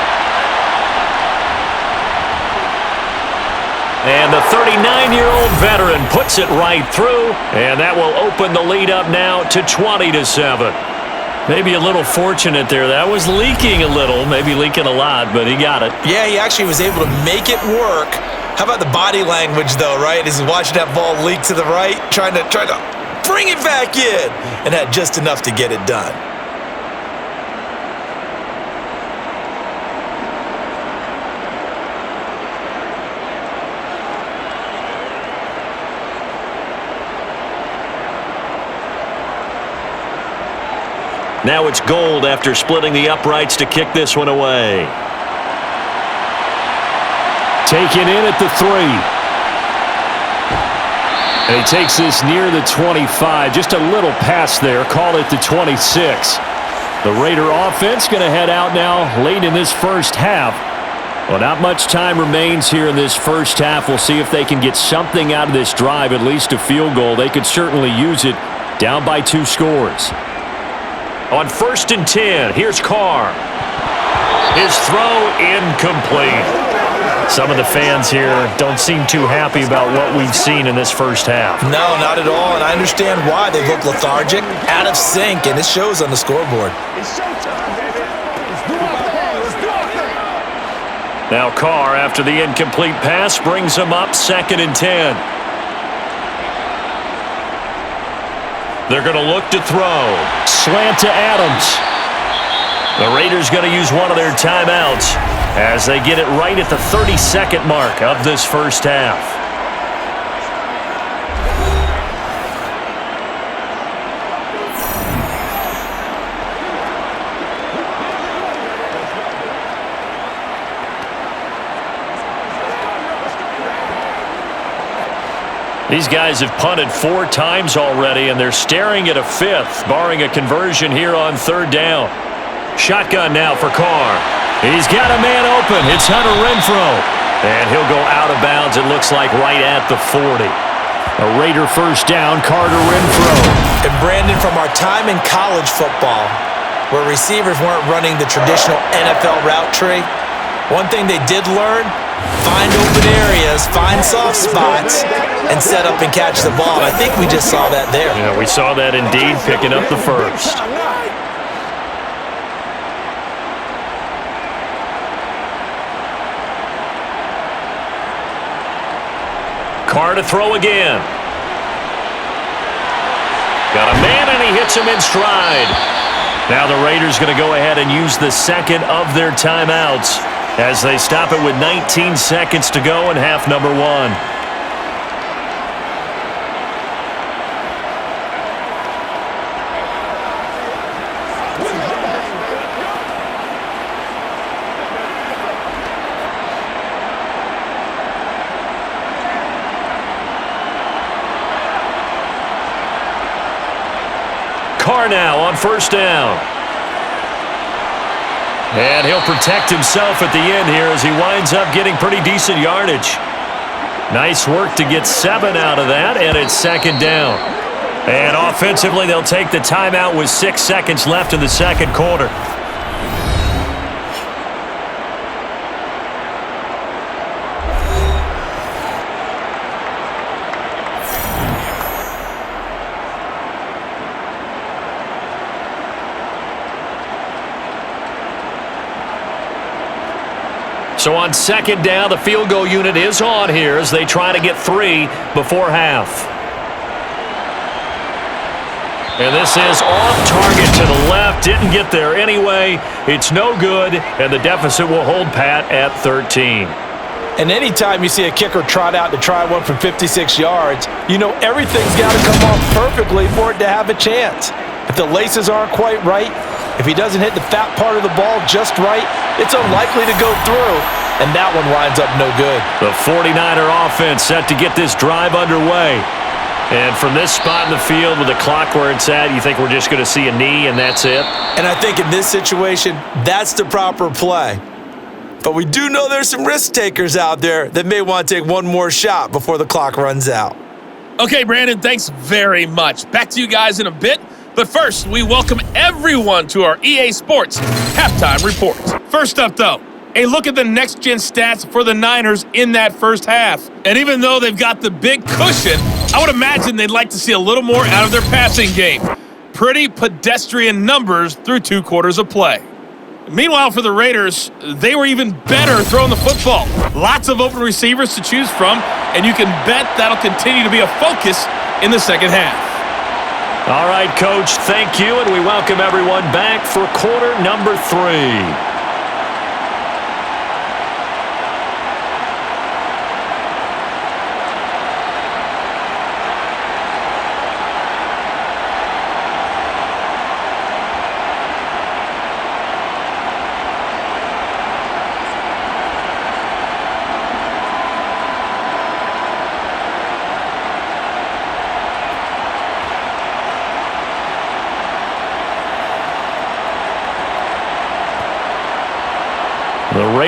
And the 39-year-old veteran puts it right through, and that will open the lead up now to 20-7. Maybe a little fortunate there. That was leaking a little, maybe leaking a lot, but he got it. Yeah, he actually was able to make it work. How about the body language, though, right? As he's watching that ball leak to the right, trying to bring it back in, and had just enough to get it done. Now it's Gould after splitting the uprights to kick this one away. Taken in at the 3. And he takes this near the 25. Just a little pass there. Call it the 26. The Raider offense going to head out now late in this first half. Well, not much time remains here in this first half. We'll see if they can get something out of this drive, at least a field goal. They could certainly use it, down by 2 scores. On 1st and 10, here's Carr. His throw incomplete. Some of the fans here don't seem too happy about what we've seen in this first half. No, not at all, and I understand why. They look lethargic, out of sync, and it shows on the scoreboard. Now Carr, after the incomplete pass, brings him up 2nd and 10. They're going to look to throw. Slant to Adams. The Raiders going to use one of their timeouts as they get it right at the 32nd mark of this first half. These guys have punted 4 times already, and they're staring at a 5th, barring a conversion here on 3rd down. Shotgun now for Carr. He's got a man open. It's Hunter Renfrow. And he'll go out of bounds, it looks like, right at the 40. A Raider first down, Carter Renfrow. And Brandon, from our time in college football, where receivers weren't running the traditional NFL route tree, one thing they did learn, find open areas, find soft spots, and set up and catch the ball. And I think we just saw that there. Yeah, we saw that indeed, picking up the first. Carr to throw again. Got a man, and he hits him in stride. Now the Raiders going to go ahead and use the second of their timeouts as they stop it with 19 seconds to go in half number 1. Carr now on first down. And he'll protect himself at the end here as he winds up getting pretty decent yardage. Nice work to get 7 out of that, and it's 2nd down. And offensively, they'll take the timeout with 6 seconds left in the 2nd quarter. So on 2nd down, the field goal unit is on here as they try to get 3 before half. And this is off target to the left. Didn't get there anyway. It's no good, and the deficit will hold pat at 13. And anytime you see a kicker trot out to try one from 56 yards, you know everything's got to come off perfectly for it to have a chance. If the laces aren't quite right, if he doesn't hit the fat part of the ball just right, it's unlikely to go through, and that one winds up no good. The 49er offense set to get this drive underway. And from this spot in the field with the clock where it's at, you think we're just going to see a knee and that's it? And I think in this situation, that's the proper play. But we do know there's some risk takers out there that may want to take one more shot before the clock runs out. Okay, Brandon, thanks very much. Back to you guys in a bit. But first, we welcome everyone to our EA Sports Halftime Report. First up, though, a look at the next-gen stats for the Niners in that first half. And even though they've got the big cushion, I would imagine they'd like to see a little more out of their passing game. Pretty pedestrian numbers through 2 quarters of play. Meanwhile, for the Raiders, they were even better throwing the football. Lots of open receivers to choose from, and you can bet that'll continue to be a focus in the second half. All right, Coach, thank you, and we welcome everyone back for quarter number 3.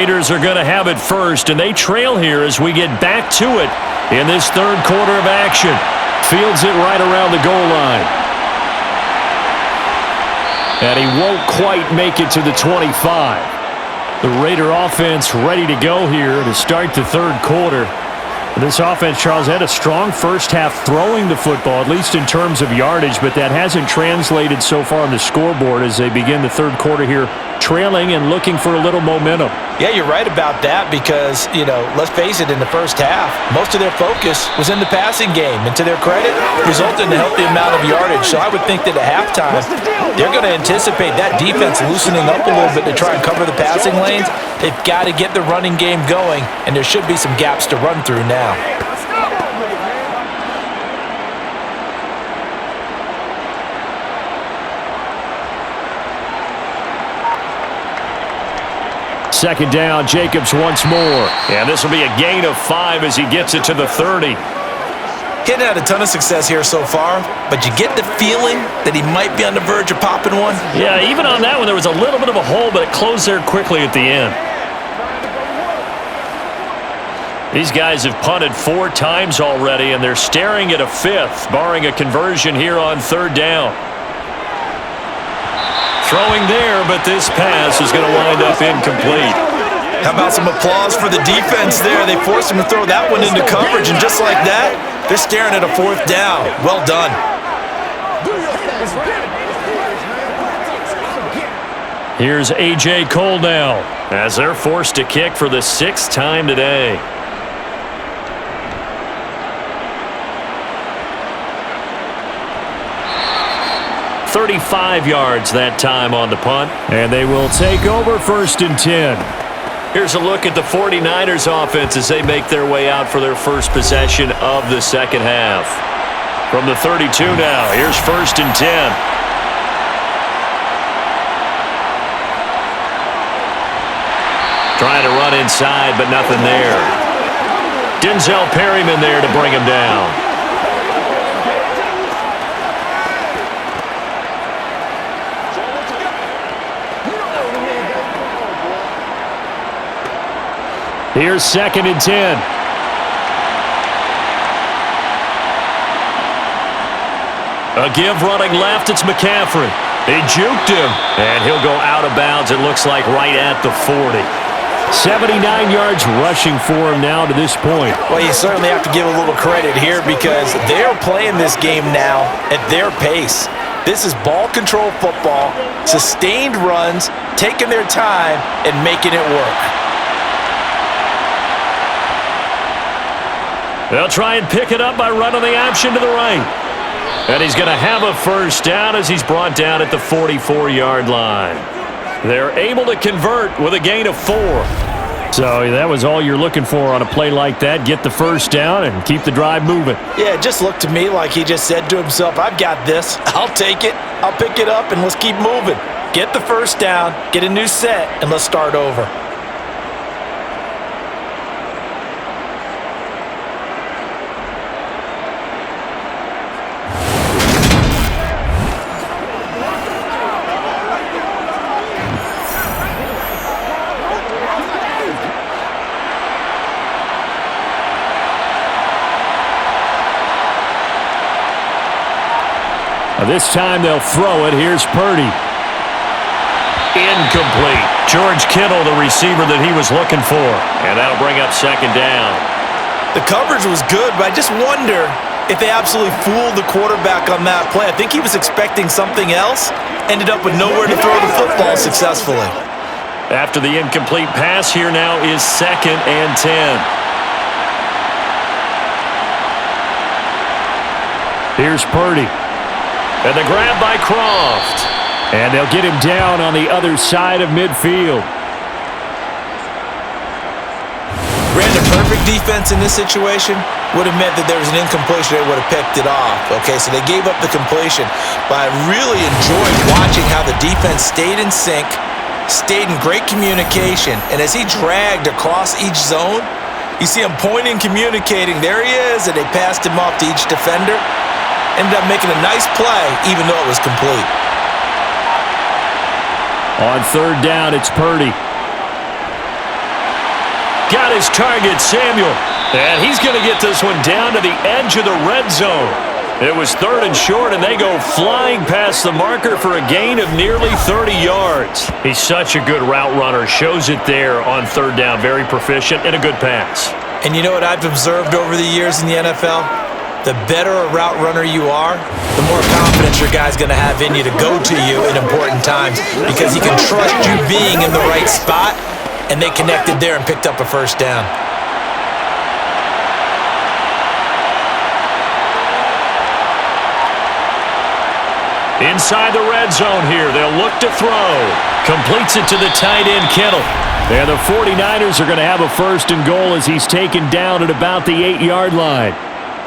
Raiders are going to have it first, and they trail here as we get back to it in this third quarter of action. Fields it right around the goal line. And he won't quite make it to the 25. The Raider offense ready to go here to start the third quarter. This offense, Charles, had a strong first half throwing the football, at least in terms of yardage, but that hasn't translated so far on the scoreboard as they begin the third quarter here, trailing and looking for a little momentum. Yeah, you're right about that because, let's face it, in the first half, most of their focus was in the passing game. And to their credit, resulted in a healthy amount of yardage. So I would think that at halftime, they're going to anticipate that defense loosening up a little bit to try and cover the passing lanes. They've got to get the running game going, and there should be some gaps to run through now. Second down, Jacobs once more. And this will be a gain of 5 as he gets it to the 30. Hadn't had a ton of success here so far, but you get the feeling that he might be on the verge of popping one. Yeah, even on that one, there was a little bit of a hole, but it closed there quickly at the end. These guys have punted 4 times already, and they're staring at a 5th, barring a conversion here on third down. Throwing there, but this pass is going to wind up incomplete. How about some applause for the defense there? They forced him to throw that one into coverage, and just like that, they're staring at a 4th down. Well done. Here's A.J. Cole now, as they're forced to kick for the 6th time today. .35 yards that time on the punt. And they will take over 1st and 10. Here's a look at the 49ers offense as they make their way out for their first possession of the second half. From the 32 now, here's 1st and 10. Trying to run inside, but nothing there. Denzel Perryman there to bring him down. Here's 2nd and 10. A give running left, it's McCaffrey. They juked him, and he'll go out of bounds, it looks like, right at the 40. 79 yards rushing for him now to this point. Well, you certainly have to give a little credit here because they're playing this game now at their pace. This is ball control football, sustained runs, taking their time, and making it work. They'll try and pick it up by running the option to the right. And he's going to have a first down as he's brought down at the 44-yard line. They're able to convert with a gain of 4. So that was all you're looking for on a play like that. Get the first down and keep the drive moving. Yeah, it just looked to me like he just said to himself, I've got this. I'll take it. I'll pick it up, and let's keep moving. Get the first down, get a new set, and let's start over. This time they'll throw it. Here's Purdy. Incomplete. George Kittle, the receiver that he was looking for. And that'll bring up 2nd down. The coverage was good, but I just wonder if they absolutely fooled the quarterback on that play. I think he was expecting something else. Ended up with nowhere to throw the football successfully. After the incomplete pass, here now is 2nd and 10. Here's Purdy. And the grab by Croft. And they'll get him down on the other side of midfield. Granted, perfect defense in this situation would have meant that there was an incompletion. They would have picked it off. Okay, so they gave up the completion. But I really enjoyed watching how the defense stayed in sync, stayed in great communication. And as he dragged across each zone, you see him pointing, communicating. There he is, and they passed him off to each defender. Ended up making a nice play, even though it was complete. On third down, it's Purdy. Got his target, Samuel. And he's going to get this one down to the edge of the red zone. It was 3rd and short, and they go flying past the marker for a gain of nearly 30 yards. He's such a good route runner. Shows it there on 3rd down. Very proficient and a good pass. And you know what I've observed over the years in the NFL? The better a route runner you are, the more confidence your guy's going to have in you to go to you in important times because he can trust you being in the right spot, and they connected there and picked up a 1st down. Inside the red zone here, they'll look to throw. Completes it to the tight end, Kittle. And the 49ers are going to have a 1st and goal as he's taken down at about the 8-yard line.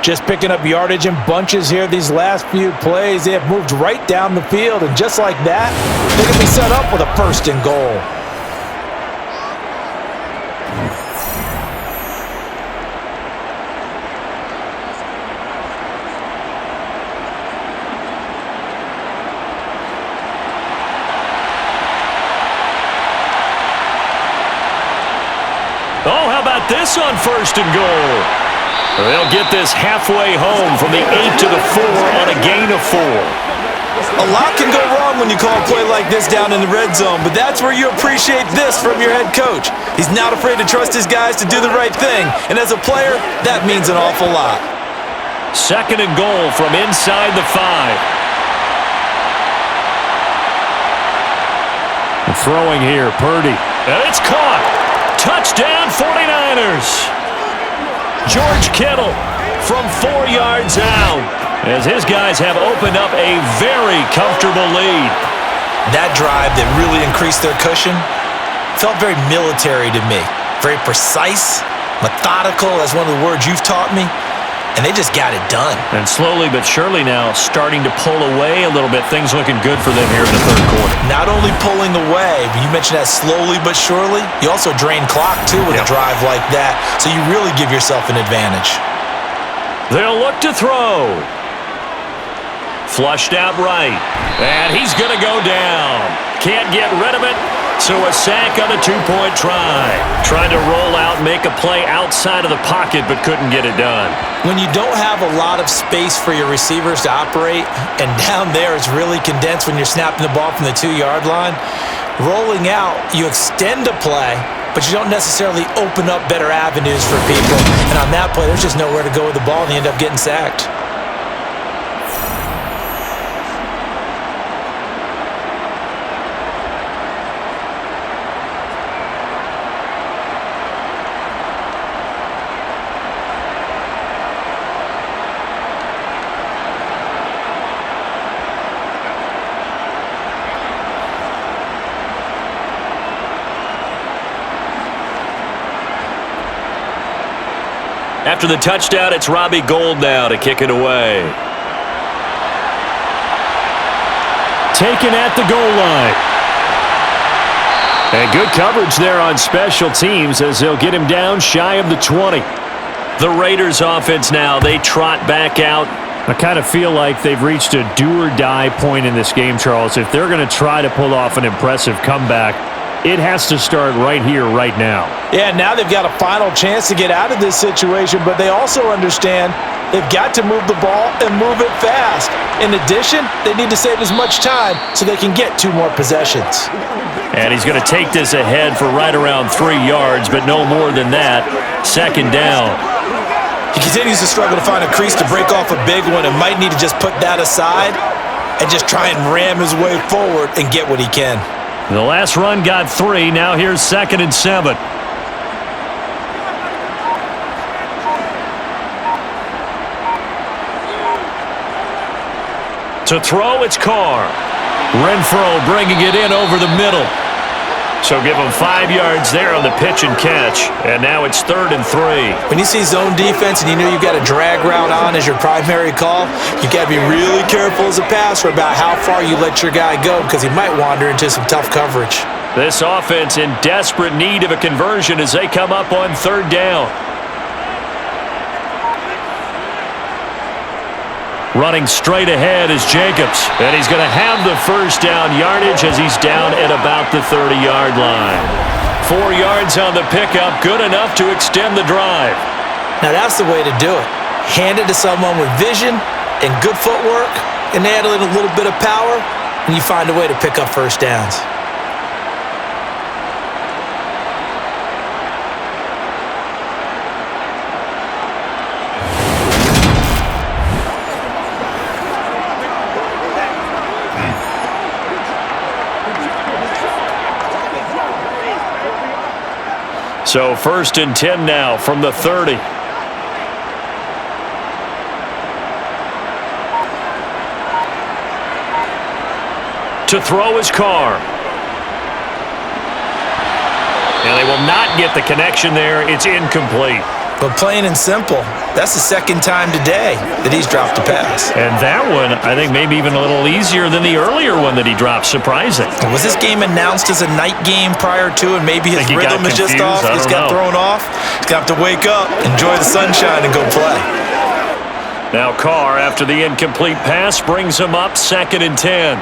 Just picking up yardage in bunches here these last few plays. They have moved right down the field, and just like that, they're going to be set up with a 1st and goal. Oh, how about this on 1st and goal? They'll get this halfway home from the 8 to the 4 on a gain of 4. A lot can go wrong when you call a play like this down in the red zone, but that's where you appreciate this from your head coach. He's not afraid to trust his guys to do the right thing, and as a player, that means an awful lot. 2nd and goal from inside the 5. And throwing here, Purdy. And it's caught. Touchdown 49ers. George Kittle from 4 yards out as his guys have opened up a very comfortable lead. That drive that really increased their cushion felt very military to me. Very precise, methodical, that's one of the words you've taught me. And they just got it done. And slowly but surely now starting to pull away a little bit. Things looking good for them here in the 3rd quarter. Not only pulling away, but you mentioned that slowly but surely. You also drain clock, too, with a drive like that. So you really give yourself an advantage. They'll look to throw. Flushed out right. And he's going to go down. Can't get rid of it. So a sack on a 2-point try. Trying to roll out, make a play outside of the pocket, but couldn't get it done. When you don't have a lot of space for your receivers to operate, and down there it's really condensed when you're snapping the ball from the 2-yard line, rolling out, you extend a play, but you don't necessarily open up better avenues for people. And on that play, there's just nowhere to go with the ball, and they end up getting sacked. After the touchdown, it's Robbie Gould now to kick it away. Taken at the goal line. And good coverage there on special teams as they'll get him down shy of the 20. The Raiders offense now, they trot back out. I kind of feel like they've reached a do-or-die point in this game, Charles. If they're going to try to pull off an impressive comeback, it has to start right here, right now. Yeah, now they've got a final chance to get out of this situation, but they also understand they've got to move the ball and move it fast. In addition, they need to save as much time so they can get 2 more possessions. And he's going to take this ahead for right around 3 yards, but no more than that. 2nd down. He continues to struggle to find a crease to break off a big one and might need to just put that aside and just try and ram his way forward and get what he can. The last run got 3. Now here's 2nd and 7. To throw, it's Carr. Renfro bringing it in over the middle. So give him 5 yards there on the pitch and catch. And now it's 3rd and 3. When you see zone defense and you know you've got a drag route on as your primary call, you got to be really careful as a passer about how far you let your guy go because he might wander into some tough coverage. This offense in desperate need of a conversion as they come up on 3rd down. Running straight ahead is Jacobs. And he's going to have the 1st down yardage as he's down at about the 30-yard line. 4 yards on the pickup, good enough to extend the drive. Now that's the way to do it. Hand it to someone with vision and good footwork, and add in a little bit of power, and you find a way to pick up first downs. So 1st and 10 now from the 30. To throw his car. And they will not get the connection there. It's incomplete. But plain and simple, that's the second time today that he's dropped a pass. And that one, I think, maybe even a little easier than the earlier one that he dropped. Surprising. Was this game announced as a night game prior to, and maybe his rhythm is just off? He's got thrown off. He's got to wake up, enjoy the sunshine, and go play. Now Carr, after the incomplete pass, brings him up 2nd and 10.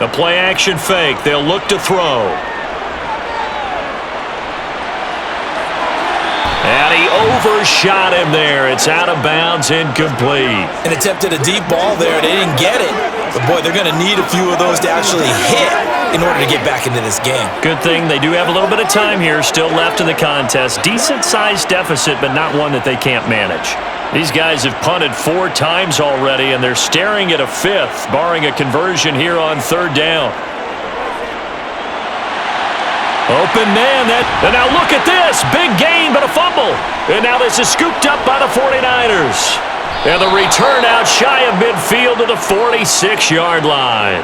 The play action fake. They'll look to throw. And he overshot him there. It's out of bounds, incomplete. And attempted a deep ball there. They didn't get it. But, boy, they're going to need a few of those to actually hit in order to get back into this game. Good thing they do have a little bit of time here still left in the contest. Decent-sized deficit, but not one that they can't manage. These guys have punted 4 times already, and they're staring at a 5th, barring a conversion here on 3rd down. Open man. And now look at this. Big gain, but a fumble. And now this is scooped up by the 49ers. And the return out shy of midfield to the 46-yard line.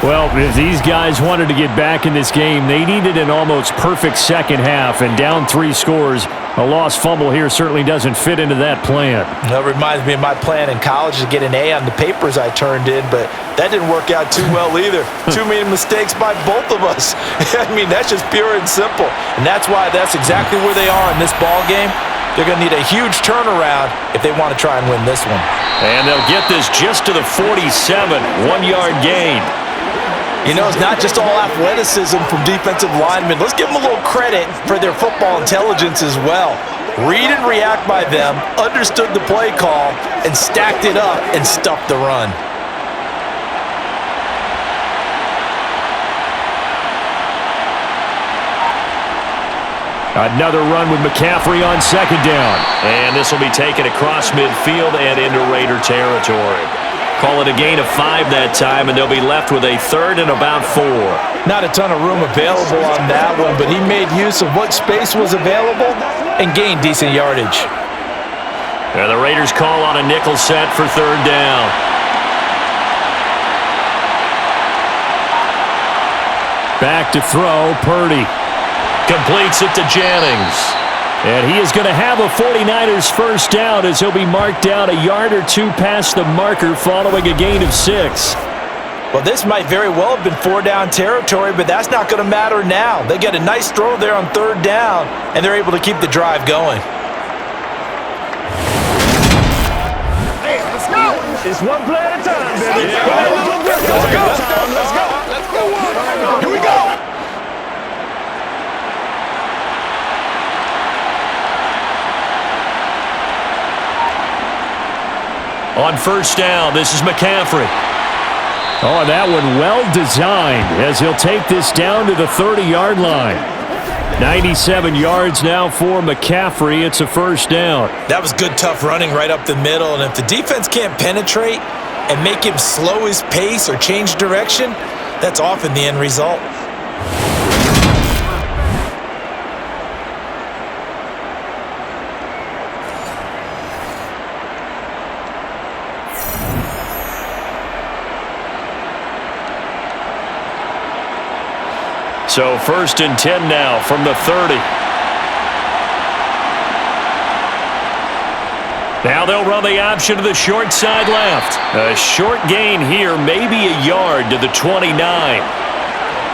Well, if these guys wanted to get back in this game, they needed an almost perfect second half, and down 3 scores. A lost fumble here certainly doesn't fit into that plan. That reminds me of my plan in college to get an A on the papers I turned in, but that didn't work out too well either. Too many mistakes by both of us. I mean, that's just pure and simple. And that's why that's exactly where they are in this ball game. They're going to need a huge turnaround if they want to try and win this one. And they'll get this just to the 47, 1-yard gain. You know, it's not just all athleticism from defensive linemen. Let's give them a little credit for their football intelligence as well. Read and react by them, understood the play call, and stacked it up and stuffed the run. Another run with McCaffrey on 2nd down. And this will be taken across midfield and into Raider territory. Call it a gain of 5 that time, and they'll be left with a 3rd and about 4. Not a ton of room available on that one, but he made use of what space was available and gained decent yardage. And the Raiders call on a nickel set for 3rd down. Back to throw, Purdy. Completes it to Jennings. And he is going to have a 49ers first down as he'll be marked down a yard or 2 past the marker following a gain of 6. Well, this might very well have been 4-down territory, but that's not going to matter now. They get a nice throw there on 3rd down, and they're able to keep the drive going. Hey, let's go! It's one play at a time, baby. Let's go! Let's go! Here we go! On 1st down, this is McCaffrey. Oh, that one well designed as he'll take this down to the 30-yard line. 97 yards now for McCaffrey. It's a 1st down. That was good, tough running right up the middle. And if the defense can't penetrate and make him slow his pace or change direction, that's often the end result. So 1st and 10 now from the 30. Now they'll run the option to the short side left. A short gain here, maybe a yard to the 29.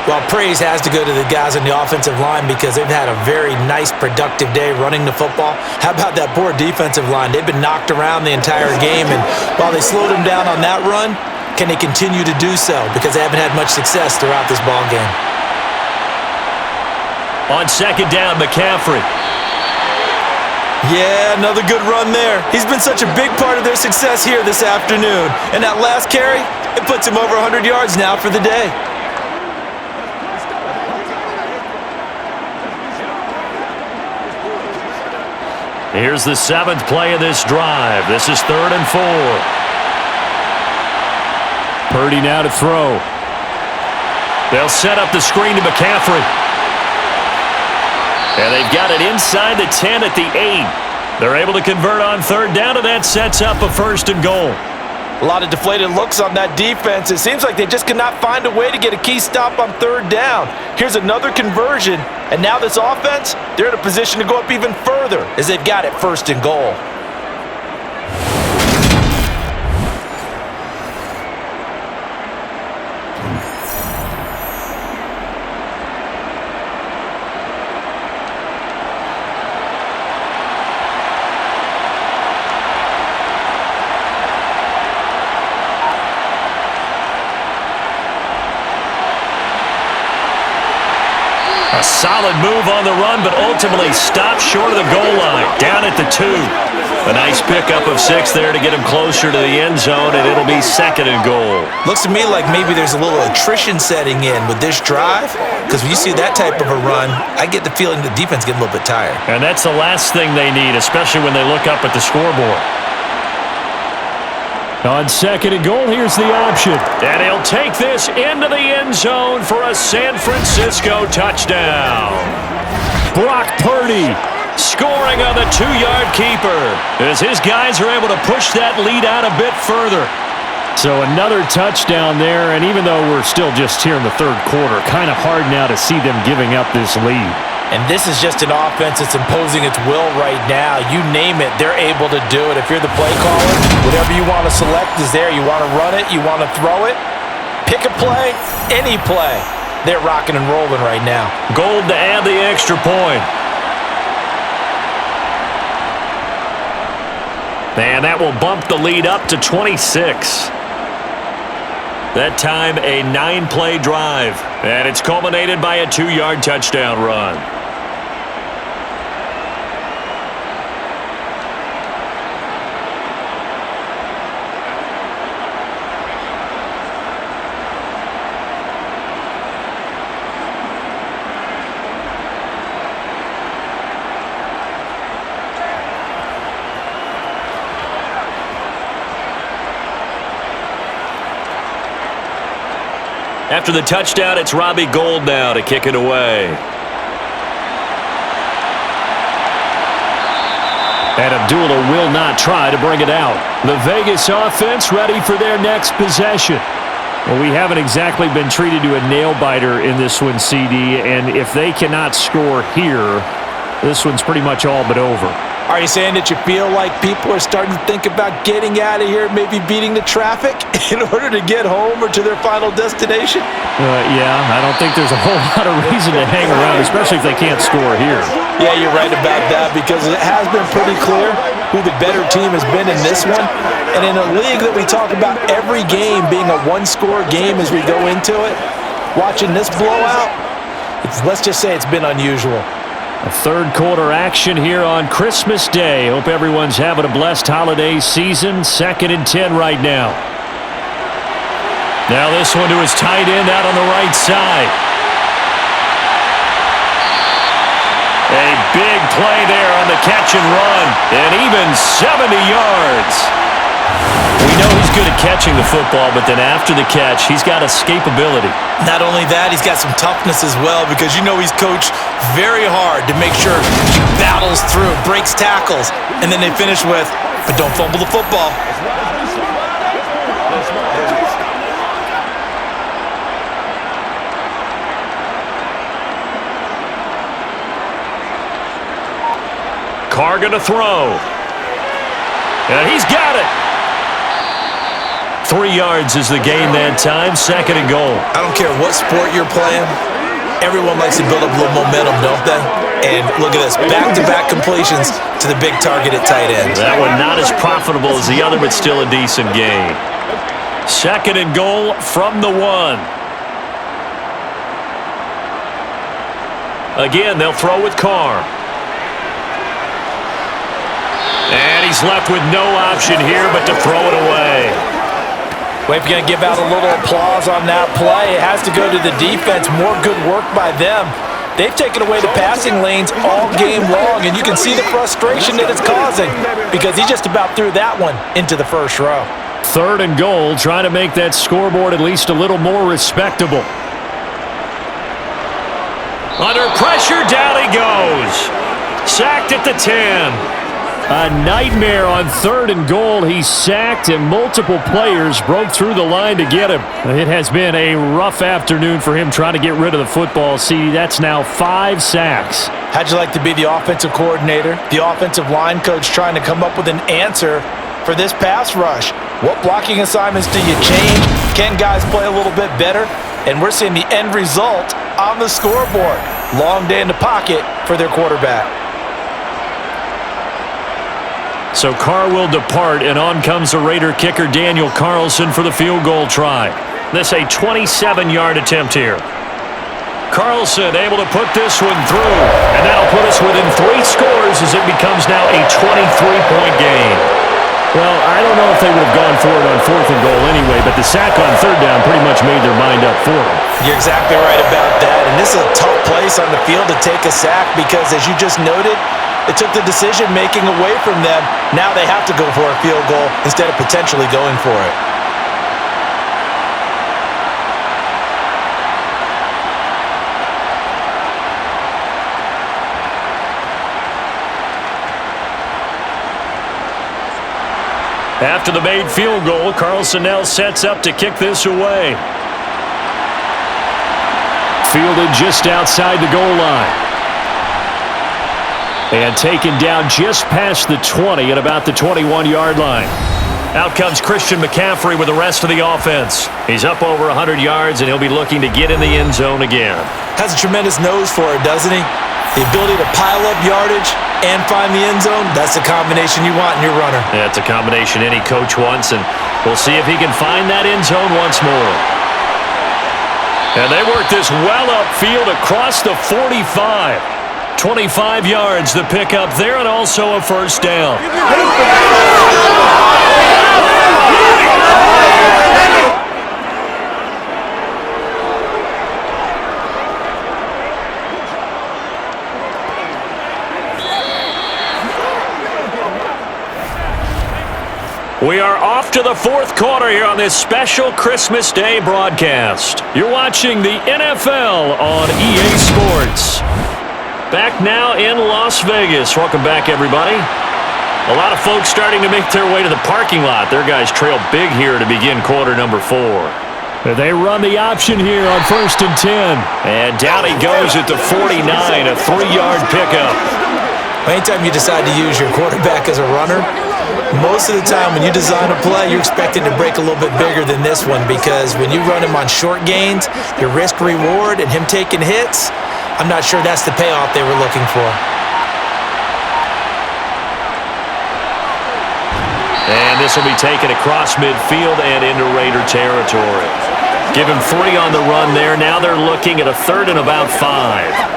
Well, praise has to go to the guys on the offensive line because they've had a very nice, productive day running the football. How about that poor defensive line? They've been knocked around the entire game, and while they slowed them down on that run, Can they continue to do so? Because they haven't had much success throughout this ball game. On second down, McCaffrey. Yeah, another good run there. He's been such a big part of their success here this afternoon. And that last carry, it puts him over 100 yards now for the day. Here's the 7th play of this drive. This is 3rd and 4. Purdy now to throw. They'll set up the screen to McCaffrey. And they've got it inside the 10 at the 8. They're able to convert on 3rd down, and that sets up a 1st and goal. A lot of deflated looks on that defense. It seems like they just cannot find a way to get a key stop on 3rd down. Here's another conversion, and now this offense, they're in a position to go up even further as they've got it 1st and goal. A solid move on the run, but ultimately stopped short of the goal line, down at the 2. A nice pickup of 6 there to get him closer to the end zone, and it'll be 2nd and goal. Looks to me like maybe there's a little attrition setting in with this drive, because when you see that type of a run, I get the feeling the defense getting a little bit tired. And that's the last thing they need, especially when they look up at the scoreboard. On 2nd and goal, here's the option. And he'll take this into the end zone for a San Francisco touchdown. Brock Purdy scoring on the 2-yard keeper as his guys are able to push that lead out a bit further. So another touchdown there, and even though we're still just here in the 3rd quarter, kind of hard now to see them giving up this lead. And this is just an offense that's imposing its will right now. You name it, they're able to do it. If you're the play caller, whatever you want to select is there. You want to run it, you want to throw it, pick a play, any play. They're rocking and rolling right now. Gold to add the extra point. And that will bump the lead up to 26. That time a 9-play drive. And it's culminated by a 2-yard touchdown run. After the touchdown, it's Robbie Gould now to kick it away. And Abdullah will not try to bring it out. The Vegas offense ready for their next possession. Well, we haven't exactly been treated to a nail-biter in this one, CD, and if they cannot score here, this one's pretty much all but over. Are you saying that you feel like people are starting to think about getting out of here, maybe beating the traffic in order to get home or to their final destination? Yeah, I don't think there's a whole lot of reason to hang around, especially if they can't score here. Yeah, you're right about that, because it has been pretty clear who the better team has been in this one. And in a league that we talk about every game being a one-score game as we go into it, watching this blowout, let's just say it's been unusual. A 3rd quarter action here on Christmas Day. Hope everyone's having a blessed holiday season. 2nd and 10 right now. Now this one to his tight end out on the right side. A big play there on the catch and run. And even 70 yards. We know he's good at catching the football, but then after the catch, he's got escapability. Not only that, he's got some toughness as well, because you know he's coached very hard to make sure he battles through, breaks tackles, and then they finish with, but don't fumble the football. Carr gonna throw. And he's got it. 3 yards is the gain that time. 2nd and goal. I don't care what sport you're playing. Everyone likes to build up a little momentum, don't they? And look at this, back-to-back completions to the big target at tight end. That one not as profitable as the other, but still a decent gain. Second and goal from the 1. Again, they'll throw with Carr. And he's left with no option here but to throw it away. Well, if you're going to give out a little applause on that play, it has to go to the defense. More good work by them. They've taken away the passing lanes all game long, and you can see the frustration that it's causing because he just about threw that one into the first row. Third and goal, trying to make that scoreboard at least a little more respectable. Under pressure, down he goes. Sacked at the 10. A nightmare on third and goal. He's sacked, and multiple players broke through the line to get him. It has been a rough afternoon for him trying to get rid of the football. See, that's now 5 sacks. How'd you like to be the offensive coordinator, the offensive line coach trying to come up with an answer for this pass rush? What blocking assignments do you change? Can guys play a little bit better? And we're seeing the end result on the scoreboard. Long day in the pocket for their quarterback. So Carr will depart, and on comes the Raider kicker Daniel Carlson for the field goal try. This a 27-yard attempt here. Carlson able to put this one through, and that'll put us within 3 scores as it becomes now a 23-point game. Well, I don't know if they would have gone for it on 4th and goal anyway, but the sack on 3rd down pretty much made their mind up for them. You're exactly right about that, and this is a tough place on the field to take a sack because, as you just noted, it took the decision-making away from them. Now they have to go for a field goal instead of potentially going for it. After the made field goal, Carlson now sets up to kick this away. Fielded just outside the goal line. And taken down just past the 20 at about the 21-yard line. Out comes Christian McCaffrey with the rest of the offense. He's up over 100 yards, and he'll be looking to get in the end zone again. Has a tremendous nose for it, doesn't he? The ability to pile up yardage and find the end zone, that's the combination you want in your runner. Yeah, it's a combination any coach wants, and we'll see if he can find that end zone once more. And they work this well upfield across the 45. 25 yards the pickup there, and also a first down. We are off to the 4th quarter here on this special Christmas Day broadcast. You're watching the NFL on EA Sports. Back now in Las Vegas. Welcome back, everybody. A lot of folks starting to make their way to the parking lot. Their guys trail big here to begin quarter number 4. They run the option here on 1st and 10. And down he goes at the 49, a 3-yard pickup. Anytime you decide to use your quarterback as a runner, most of the time when you design a play, you're expected to break a little bit bigger than this one because when you run him on short gains, your risk-reward and him taking hits, I'm not sure that's the payoff they were looking for. And this will be taken across midfield and into Raider territory. Give him 3 on the run there. Now they're looking at a 3rd and about 5.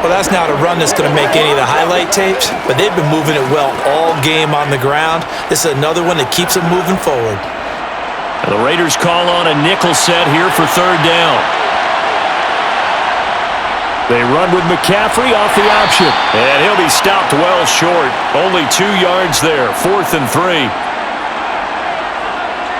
Well, that's not a run that's going to make any of the highlight tapes, but they've been moving it well all game on the ground. This is another one that keeps them moving forward. And the Raiders call on a nickel set here for 3rd down. They run with McCaffrey off the option. And he'll be stopped well short. Only 2 yards there. 4th and 3.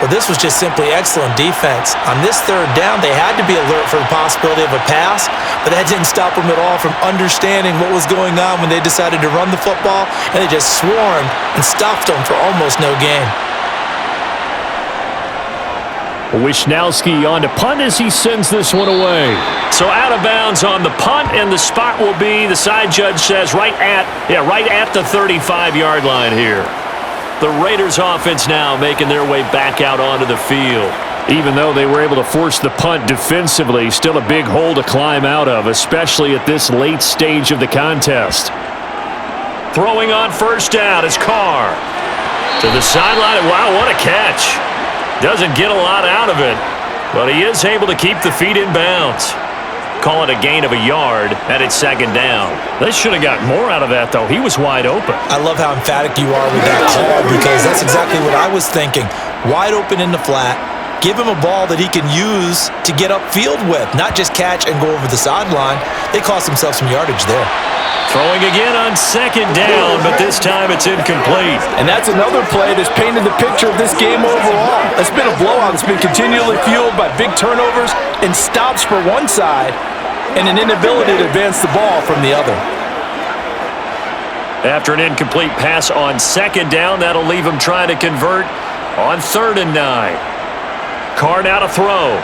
Well, this was just simply excellent defense. On this 3rd down, they had to be alert for the possibility of a pass, but that didn't stop them at all from understanding what was going on when they decided to run the football, and they just swarmed and stopped them for almost no gain. Wisnowski on to punt as he sends this one away. So out of bounds on the punt, and the spot will be, the side judge says, right at the 35-yard line here. The Raiders offense now making their way back out onto the field. Even though they were able to force the punt defensively, still a big hole to climb out of, especially at this late stage of the contest. Throwing on 1st down is Carr. To the sideline, wow, what a catch. Doesn't get a lot out of it, but he is able to keep the feet in bounds. Call it a gain of a yard, and it's second down. They should have got more out of that, though. He was wide open. I love how emphatic you are with that call because that's exactly what I was thinking. Wide open in the flat. Give him a ball that he can use to get upfield with, not just catch and go over the sideline. They cost themselves some yardage there. Throwing again on second down, but this time it's incomplete. And that's another play that's painted the picture of this game overall. It's been a blowout. It's been continually fueled by big turnovers and stops for one side and an inability to advance the ball from the other. After an incomplete pass on second down, that'll leave him trying to convert on 3rd and 9. Carr now to throw.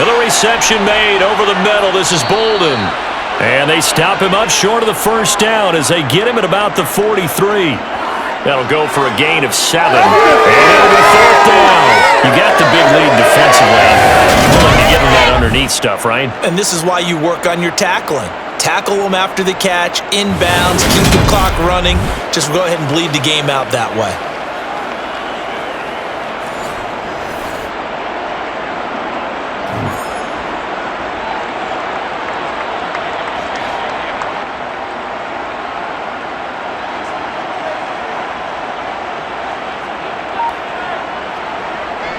And a reception made over the middle. This is Bolden. And they stop him up short of the first down as they get him at about the 43. That'll go for a gain of 7. And it'll be 4th down. You got the big lead defensively. You're willing to give him that underneath stuff, right? And this is why you work on your tackling. Tackle them after the catch, inbounds, keep the clock running. Just go ahead and bleed the game out that way.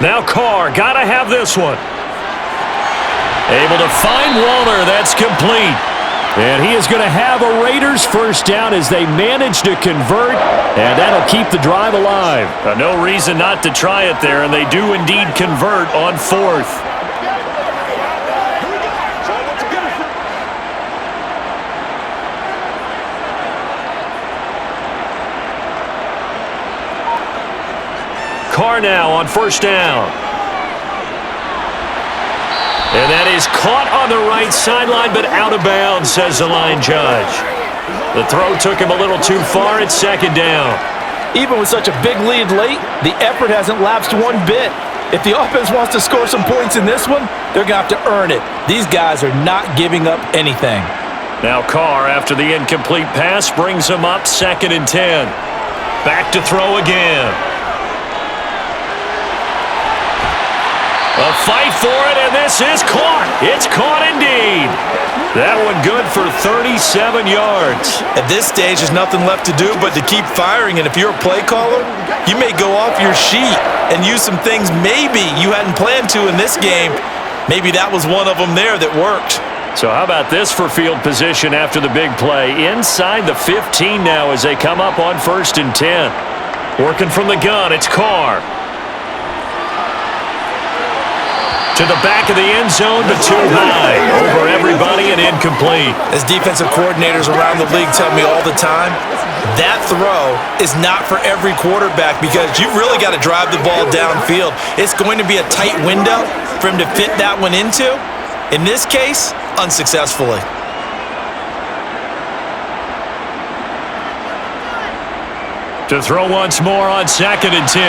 Now Carr, gotta have this one. Able to find Waller, that's complete. And he is going to have a Raiders first down as they manage to convert, and that'll keep the drive alive. No reason not to try it there, and they do indeed convert on 4th. Carr now on 1st down. And that is caught on the right sideline, but out of bounds, says the line judge. The throw took him a little too far at 2nd down. Even with such a big lead late, the effort hasn't lapsed one bit. If the offense wants to score some points in this one, they're going to have to earn it. These guys are not giving up anything. Now Carr, after the incomplete pass, brings him up 2nd and 10. Back to throw again. A fight for it, and this is caught. It's caught indeed. That one good for 37 yards. At this stage, there's nothing left to do but to keep firing, and if you're a play caller, you may go off your sheet and use some things maybe you hadn't planned to in this game. Maybe that was one of them there that worked. So how about this for field position after the big play? Inside the 15 now as they come up on 1st and 10. Working from the gun, it's Carr. To the back of the end zone, but too high. Over everybody and incomplete. As defensive coordinators around the league tell me all the time, that throw is not for every quarterback because you've really got to drive the ball downfield. It's going to be a tight window for him to fit that one into. In this case, unsuccessfully. To throw once more on 2nd and 10.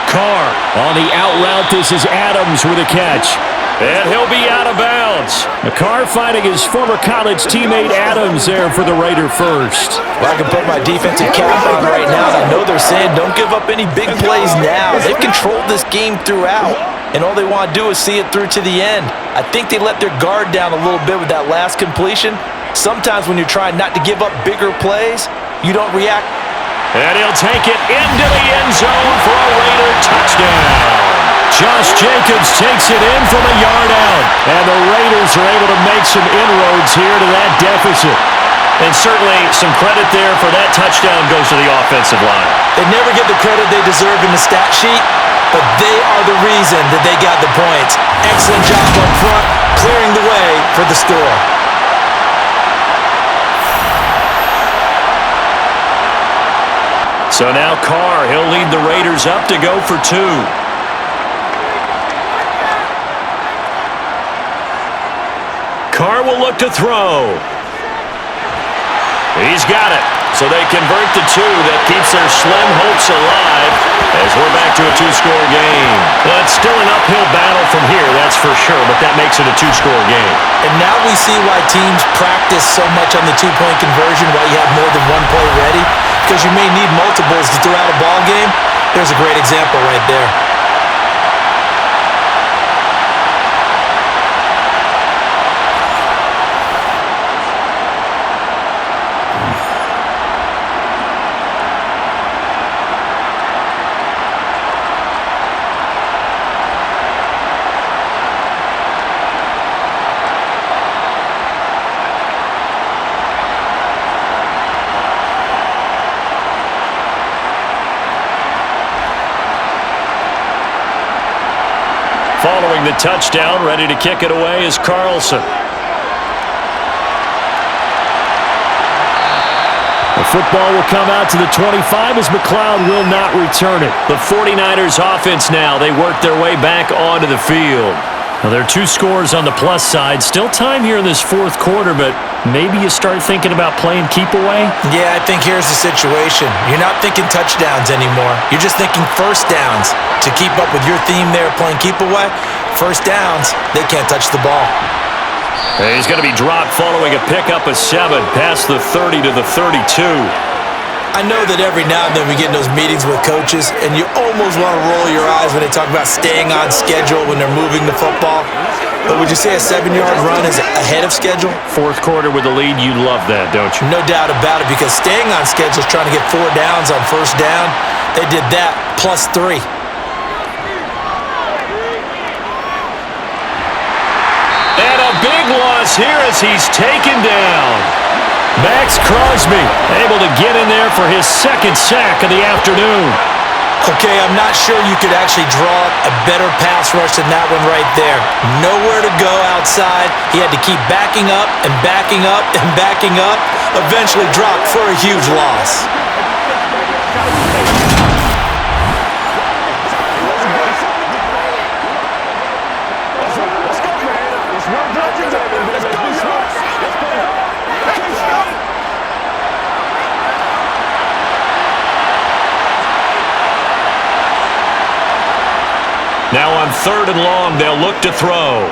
Carr on the out route. This is Adams with a catch. And he'll be out of bounds. Carr finding his former college teammate Adams there for the Raider first. Well, I can put my defensive cap on right now. I know they're saying don't give up any big plays now. They've controlled this game throughout, and all they want to do is see it through to the end. I think they let their guard down a little bit with that last completion. Sometimes when you're trying not to give up bigger plays, you don't react. And he'll take it into the end zone for a Raider touchdown. Josh Jacobs takes it in from a yard out. And the Raiders are able to make some inroads here to that deficit. And certainly some credit there for that touchdown goes to the offensive line. They never get the credit they deserve in the stat sheet, but they are the reason that they got the points. Excellent job up front, clearing the way for the score. So now Carr, he'll lead the Raiders up to go for 2. Carr will look to throw. He's got it. So they convert to 2. That keeps their slim hopes alive as we're back to a 2-score game. Well, it's still an uphill battle from here, that's for sure, but that makes it a 2-score game. And now we see why teams practice so much on the 2-point conversion, why you have more than one play ready, because you may need multiples to throw out a ball game. There's a great example right there. Following the touchdown, ready to kick it away is Carlson. The football will come out to the 25 as McLeod will not return it. The 49ers offense now, they work their way back onto the field. Now, there are 2 scores on the plus side. Still time here in this fourth quarter, but maybe you start thinking about playing keep away? Yeah, I think here's the situation. You're not thinking touchdowns anymore. You're just thinking first downs. To keep up with your theme there playing keep away, first downs, they can't touch the ball. He's going to be dropped following a pickup of 7 past the 30 to the 32. I know that every now and then we get in those meetings with coaches, and you almost want to roll your eyes when they talk about staying on schedule when they're moving the football. But would you say a 7-yard run is ahead of schedule? Fourth quarter with the lead, you love that, don't you? No doubt about it, because staying on schedule is trying to get 4 downs on first down. They did that plus 3. And a big loss here as he's taken down. Max Crosby able to get in there for his second sack of the afternoon. Okay, I'm not sure you could actually draw a better pass rush than that one right there. Nowhere to go outside. He had to keep backing up and backing up and backing up. Eventually dropped for a huge loss. Now on 3rd and long, they'll look to throw.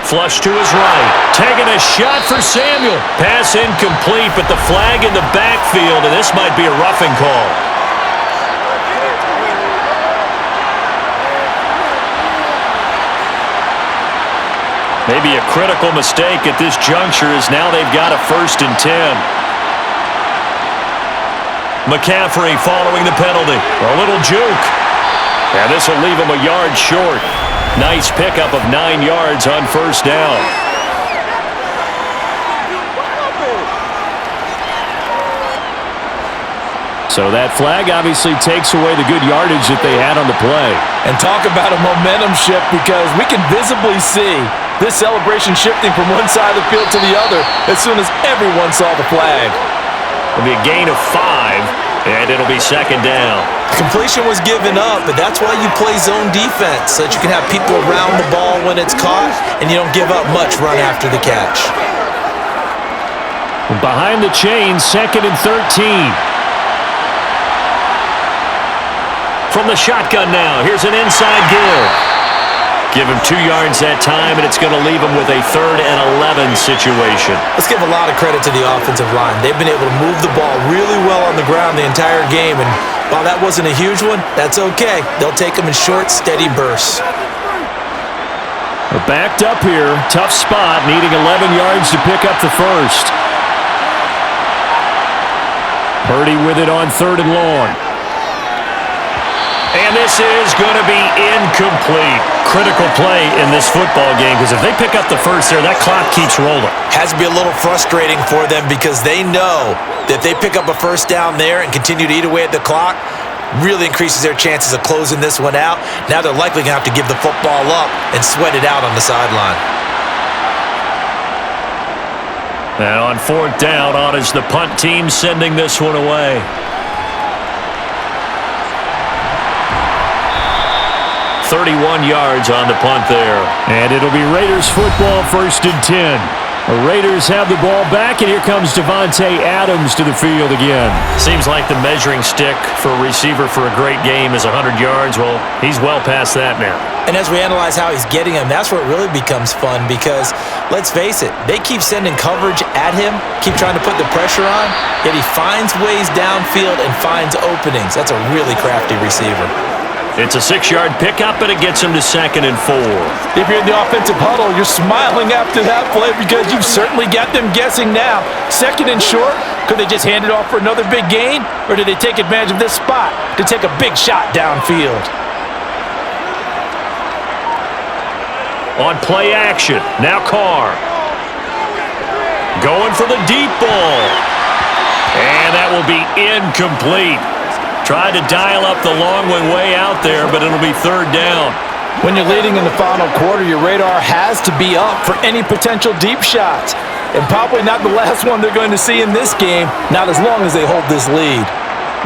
Flush to his right. Taking a shot for Samuel. Pass incomplete, but the flag in the backfield, and this might be a roughing call. Maybe a critical mistake at this juncture as now they've got a 1st and 10. McCaffrey following the penalty. A little juke. And this will leave him a yard short. Nice pickup of 9 yards on first down. So that flag obviously takes away the good yardage that they had on the play. And talk about a momentum shift, because we can visibly see this celebration shifting from one side of the field to the other as soon as everyone saw the flag. It'll be a gain of 5. And it'll be 2nd down. Completion was given up, but that's why you play zone defense, so that you can have people around the ball when it's caught, and you don't give up much run after the catch. Behind the chains, 2nd and 13. From the shotgun now, here's an inside give. Give him 2 yards that time, and it's going to leave him with a 3rd and 11 situation. Let's give a lot of credit to the offensive line. They've been able to move the ball really well on the ground the entire game, and while that wasn't a huge one, that's okay. They'll take them in short, steady bursts. They're backed up here. Tough spot, needing 11 yards to pick up the 1st. Purdy with it on 3rd and long. And this is going to be incomplete. Critical play in this football game, because if they pick up the 1st there, that clock keeps rolling. Has to be a little frustrating for them, because they know that if they pick up a 1st down there and continue to eat away at the clock, really increases their chances of closing this one out. Now they're likely going to have to give the football up and sweat it out on the sideline. And on 4th down, on is the punt team sending this one away. 31 yards on the punt there. And it'll be Raiders football, 1st and 10. The Raiders have the ball back, and here comes Devontae Adams to the field again. Seems like the measuring stick for a receiver for a great game is 100 yards. Well, he's well past that now. And as we analyze how he's getting them, that's where it really becomes fun because, let's face it, they keep sending coverage at him, keep trying to put the pressure on, yet he finds ways downfield and finds openings. That's a really crafty receiver. It's a 6-yard pickup, and it gets him to 2nd and 4. If you're in the offensive huddle, you're smiling after that play because you've certainly got them guessing now. 2nd and short, could they just hand it off for another big gain, or did they take advantage of this spot to take a big shot downfield? On play action, now Carr. Going for the deep ball. And that will be incomplete. Tried to dial up the long one way out there, but it'll be 3rd down. When you're leading in the final quarter, your radar has to be up for any potential deep shots. And probably not the last one they're going to see in this game, not as long as they hold this lead.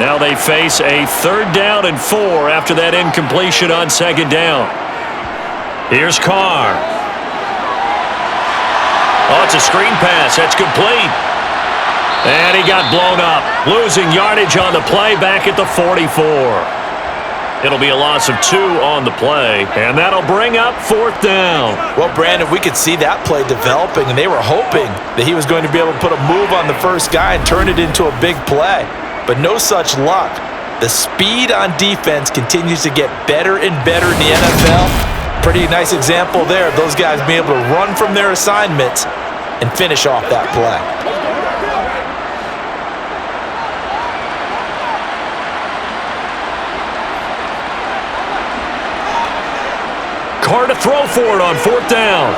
Now they face a 3rd down and 4 after that incompletion on 2nd down. Here's Carr. Oh, it's a screen pass. That's complete. And he got blown up. Losing yardage on the play back at the 44. It'll be a loss of 2 on the play, and that'll bring up 4th down. Well, Brandon, we could see that play developing, and they were hoping that he was going to be able to put a move on the first guy and turn it into a big play. But no such luck. The speed on defense continues to get better and better in the NFL. Pretty nice example there of those guys being able to run from their assignments and finish off that play. Carr to throw for it on 4th down.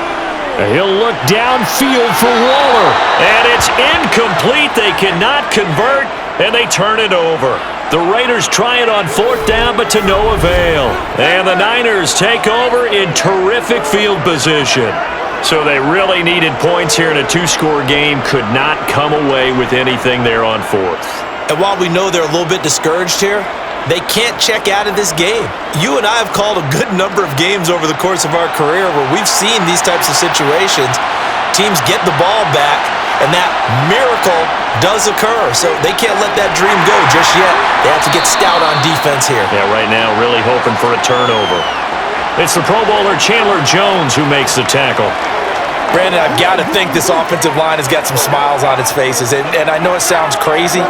He'll look downfield for Waller. And it's incomplete. They cannot convert, and they turn it over. The Raiders try it on 4th down, but to no avail. And the Niners take over in terrific field position. So they really needed points here in a 2-score game. Could not come away with anything there on 4th. And while we know they're a little bit discouraged here, they can't check out of this game. You and I have called a good number of games over the course of our career where we've seen these types of situations. Teams get the ball back, and that miracle does occur. So they can't let that dream go just yet. They have to get stout on defense here. Yeah, right now really hoping for a turnover. It's the Pro Bowler Chandler Jones who makes the tackle. Brandon, I've got to think this offensive line has got some smiles on its faces. And I know it sounds crazy,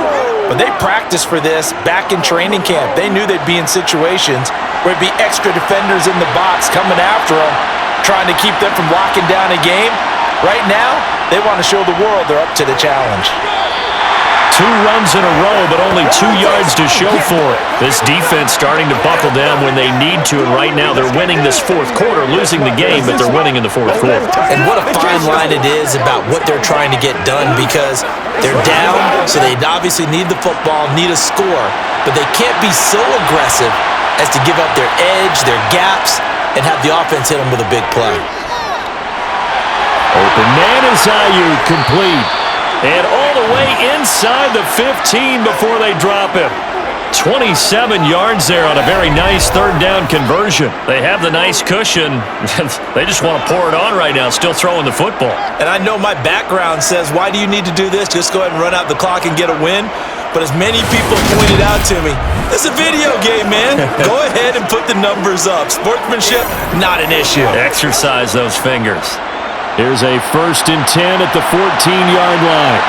but they practiced for this back in training camp. They knew they'd be in situations where it'd be extra defenders in the box coming after them, trying to keep them from locking down a game. Right now, they want to show the world they're up to the challenge. 2 runs in a row, but only 2 yards to show for it. This defense starting to buckle down when they need to, and right now they're winning this 4th quarter, losing the game, but they're winning in the 4th quarter. And what a fine line it is about what they're trying to get done because they're down, so they obviously need the football, need a score, but they can't be so aggressive as to give up their edge, their gaps, and have the offense hit them with a big play. Open man is Ayuk, complete. And all the way inside the 15 before they drop him. 27 yards there on a very nice 3rd down conversion. They have the nice cushion. They just want to pour it on right now, still throwing the football. And I know my background says, why do you need to do this? Just go ahead and run out the clock and get a win. But as many people pointed out to me, it's a video game, man. Go ahead and put the numbers up. Sportsmanship, not an issue. Exercise those fingers. Here's a 1st and 10 at the 14-yard line.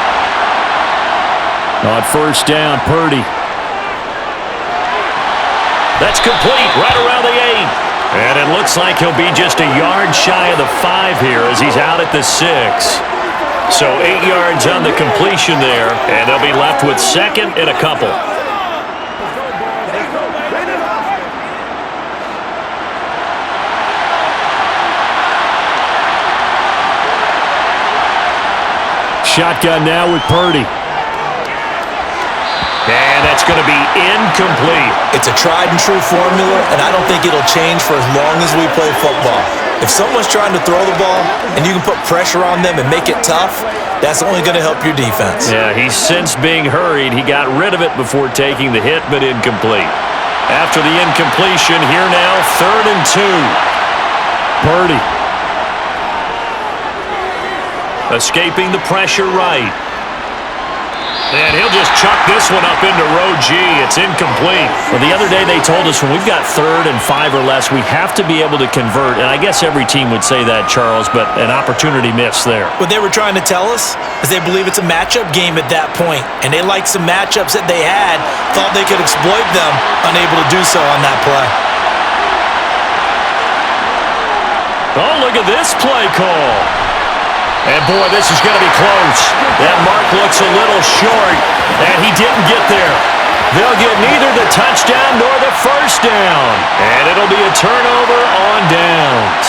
On 1st down, Purdy. That's complete, right around the 8. And it looks like he'll be just a yard shy of the 5 here as he's out at the 6. So 8 yards on the completion there, and they'll be left with 2nd and a couple. Shotgun now with Purdy. And that's going to be incomplete. It's a tried and true formula, and I don't think it'll change for as long as we play football. If someone's trying to throw the ball and you can put pressure on them and make it tough, that's only going to help your defense. Yeah, he's since being hurried. He got rid of it before taking the hit, but incomplete. After the incompletion, here now, 3rd and 2. Purdy. Escaping the pressure right. And he'll just chuck this one up into row G. It's incomplete. Well, the other day they told us when we've got 3rd and 5 or less, we have to be able to convert. And I guess every team would say that, Charles, but an opportunity missed there. What they were trying to tell us is they believe it's a matchup game at that point, and they liked some matchups that they had, thought they could exploit them, unable to do so on that play. Oh, look at this play call. And, boy, this is going to be close. That mark looks a little short, and he didn't get there. They'll get neither the touchdown nor the first down. And it'll be a turnover on downs.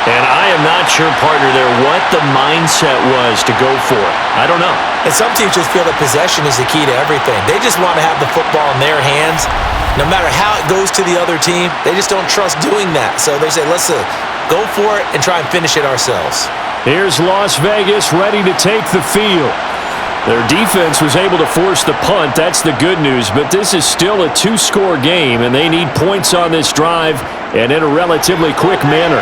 And I am not sure, partner, there what the mindset was to go for it. I don't know. And some teams just feel that possession is the key to everything. They just want to have the football in their hands. No matter how it goes to the other team, they just don't trust doing that. So they say, let's go for it and try and finish it ourselves. Here's Las Vegas ready to take the field. Their defense was able to force the punt. That's the good news. But this is still a 2-score game, and they need points on this drive and in a relatively quick manner.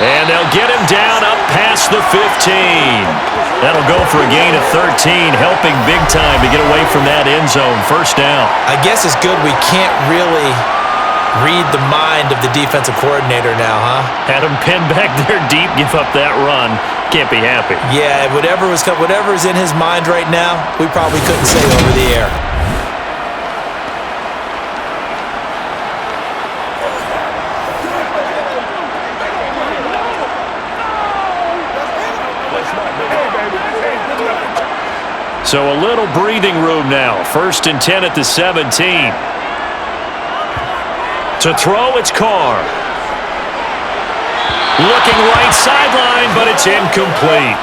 And they'll get him down up past the 15. That'll go for a gain of 13, helping big time to get away from that end zone. First down. I guess it's good we can't really read the mind of the defensive coordinator now, huh? Had him pinned back there deep, give up that run. Can't be happy. Yeah, whatever's in his mind right now, we probably couldn't say over the air. So a little breathing room now. 1st and 10 at the 17. To throw, it's Carr. Looking right sideline, but it's incomplete.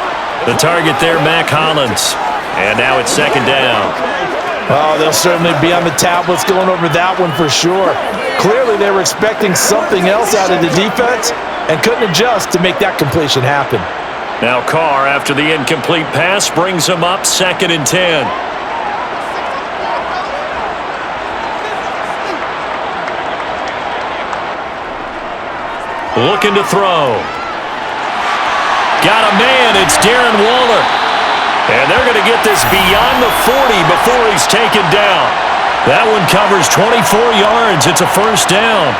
The target there, Mac Hollins. And now it's 2nd down. Oh, they'll certainly be on the tablets going over that one for sure. Clearly, they were expecting something else out of the defense and couldn't adjust to make that completion happen. Now Carr, after the incomplete pass, brings him up 2nd and 10. Looking to throw. Got a man. It's Darren Waller. And they're going to get this beyond the 40 before he's taken down. That one covers 24 yards. It's a first down.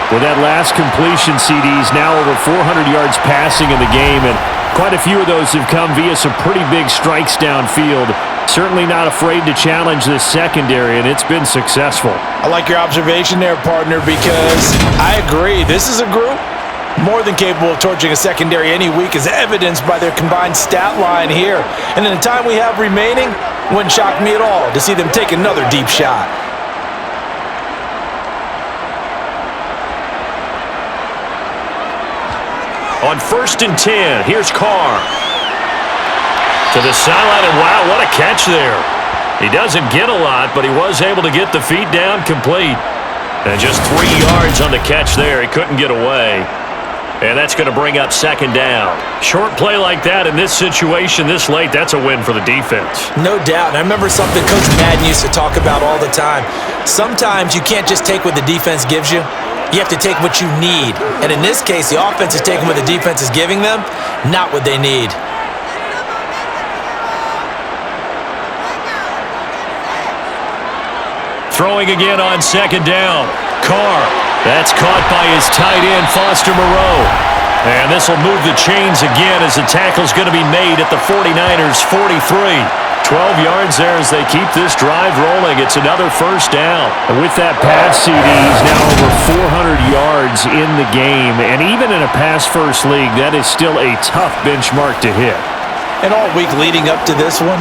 With that last completion, CD's now over 400 yards passing in the game, and quite a few of those have come via some pretty big strikes downfield. Certainly not afraid to challenge this secondary, and it's been successful. I like your observation there, partner, because I agree. This is a group more than capable of torching a secondary any week, as evidenced by their combined stat line here. And in the time we have remaining, wouldn't shock me at all to see them take another deep shot. On 1st and 10, here's Carr. To the sideline, and wow, what a catch there. He doesn't get a lot, but he was able to get the feet down complete. And just 3 yards on the catch there. He couldn't get away. And that's going to bring up 2nd down. Short play like that in this situation this late, that's a win for the defense. No doubt. And I remember something Coach Madden used to talk about all the time. Sometimes you can't just take what the defense gives you. You have to take what you need. And in this case, the offense is taking what the defense is giving them, not what they need. Throwing again on 2nd down. Carr. That's caught by his tight end, Foster Moreau. And this will move the chains again as the tackle's going to be made at the 49ers' 43. 12 yards there as they keep this drive rolling. It's another first down. And with that pass, CD, he's now over 400 yards in the game. And even in a pass-first league, that is still a tough benchmark to hit. And all week leading up to this one,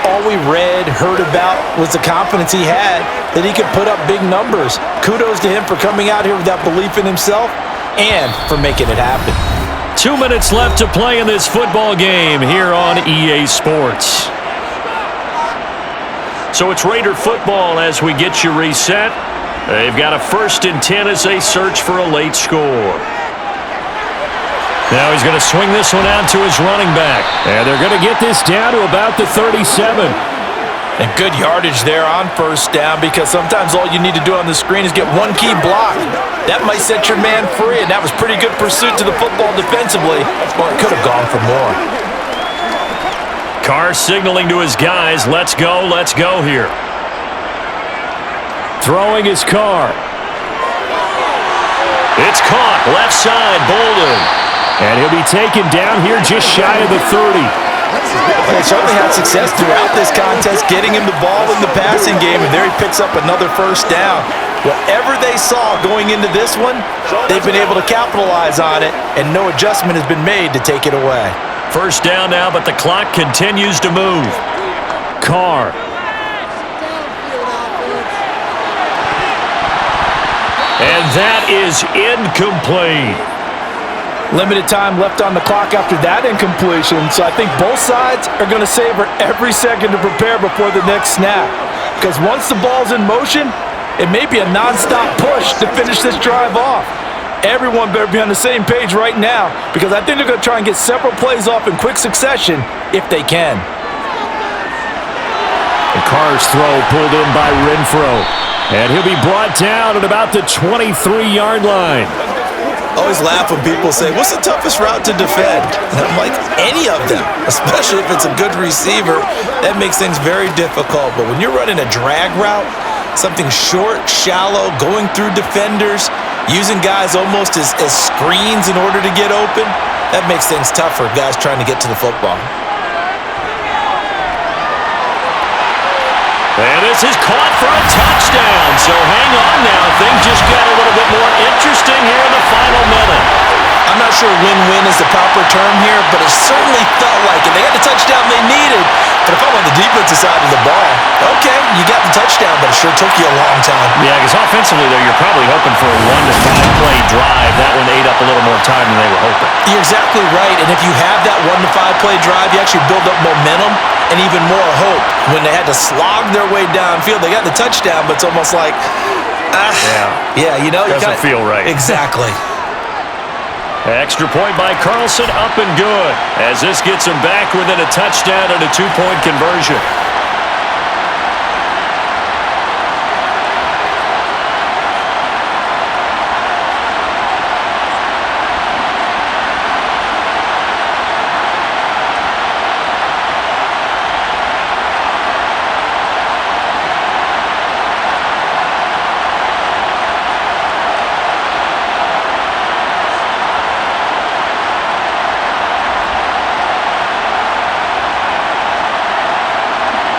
all we read, heard about was the confidence he had that he could put up big numbers. Kudos to him for coming out here with that belief in himself and for making it happen. 2 minutes left to play in this football game here on EA Sports. So it's Raider football as we get you reset. They've got a 1st and 10 as they search for a late score. Now he's going to swing this one out to his running back. And they're going to get this down to about the 37. And good yardage there on first down, because sometimes all you need to do on the screen is get one key block. That might set your man free, and that was pretty good pursuit to the football defensively, or it could have gone for more. Carr signaling to his guys, let's go here. Throwing his Carr. It's caught, left side, Bolden. And he'll be taken down here just shy of the 30. They certainly had success throughout this contest, getting him the ball in the passing game, and there he picks up another first down. Whatever they saw going into this one, they've been able to capitalize on it, and no adjustment has been made to take it away. First down now, but the clock continues to move. Carr. And that is incomplete. Limited time left on the clock after that incompletion, so I think both sides are going to savor every second to prepare before the next snap. Because once the ball's in motion, it may be a nonstop push to finish this drive off. Everyone better be on the same page right now, because I think they're going to try and get several plays off in quick succession if they can. The Carr's throw pulled in by Renfro. And he'll be brought down at about the 23-yard line. I always laugh when people say, what's the toughest route to defend? And I'm like, any of them, especially if it's a good receiver. That makes things very difficult. But when you're running a drag route, something short, shallow, going through defenders, using guys almost as screens in order to get open, that makes things tough for guys trying to get to the football. And this is caught for a touchdown. So hang on now. Things just got a little bit more interesting here in the final minute. I'm not sure win-win is the proper term here, but it certainly felt like it. They got the touchdown they needed, but if I'm on the defensive side of the ball, okay, you got the touchdown, but it sure took you a long time. Yeah, because offensively, though, you're probably hoping for a 1-to-5 play drive. That one ate up a little more time than they were hoping. You're exactly right, and if you have that 1-to-5 play drive, you actually build up momentum and even more hope. When they had to slog their way downfield, they got the touchdown, but it's almost like, you know. Doesn't feel right. Exactly. Extra point by Carlson, up and good, as this gets him back within a touchdown and a 2-point conversion.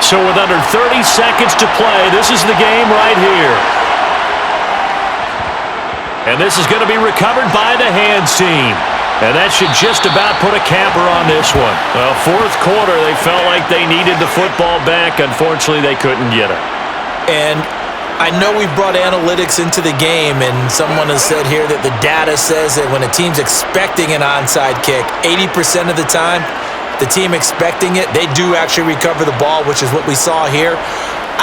So with under 30 seconds to play, this is the game right here. And this is going to be recovered by the hands team. And that should just about put a capper on this one. Well, fourth quarter, they felt like they needed the football back. Unfortunately, they couldn't get it. And I know we've brought analytics into the game, and someone has said here that the data says that when a team's expecting an onside kick, 80% of the time, the team expecting it, they do actually recover the ball, which is what we saw here.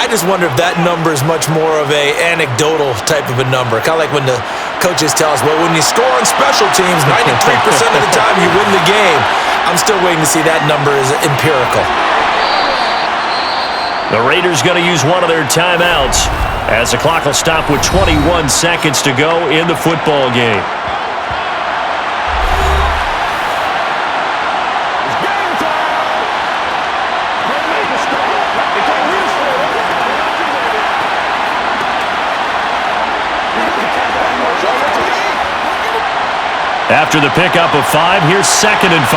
I just wonder if that number is much more of a anecdotal type of a number. Kind of like when the coaches tell us, well, when you score on special teams, 93% of the time you win the game. I'm still waiting to see that number is empirical. The Raiders going to use one of their timeouts as the clock will stop with 21 seconds to go in the football game. After the pickup of 5, here's 2nd and 5.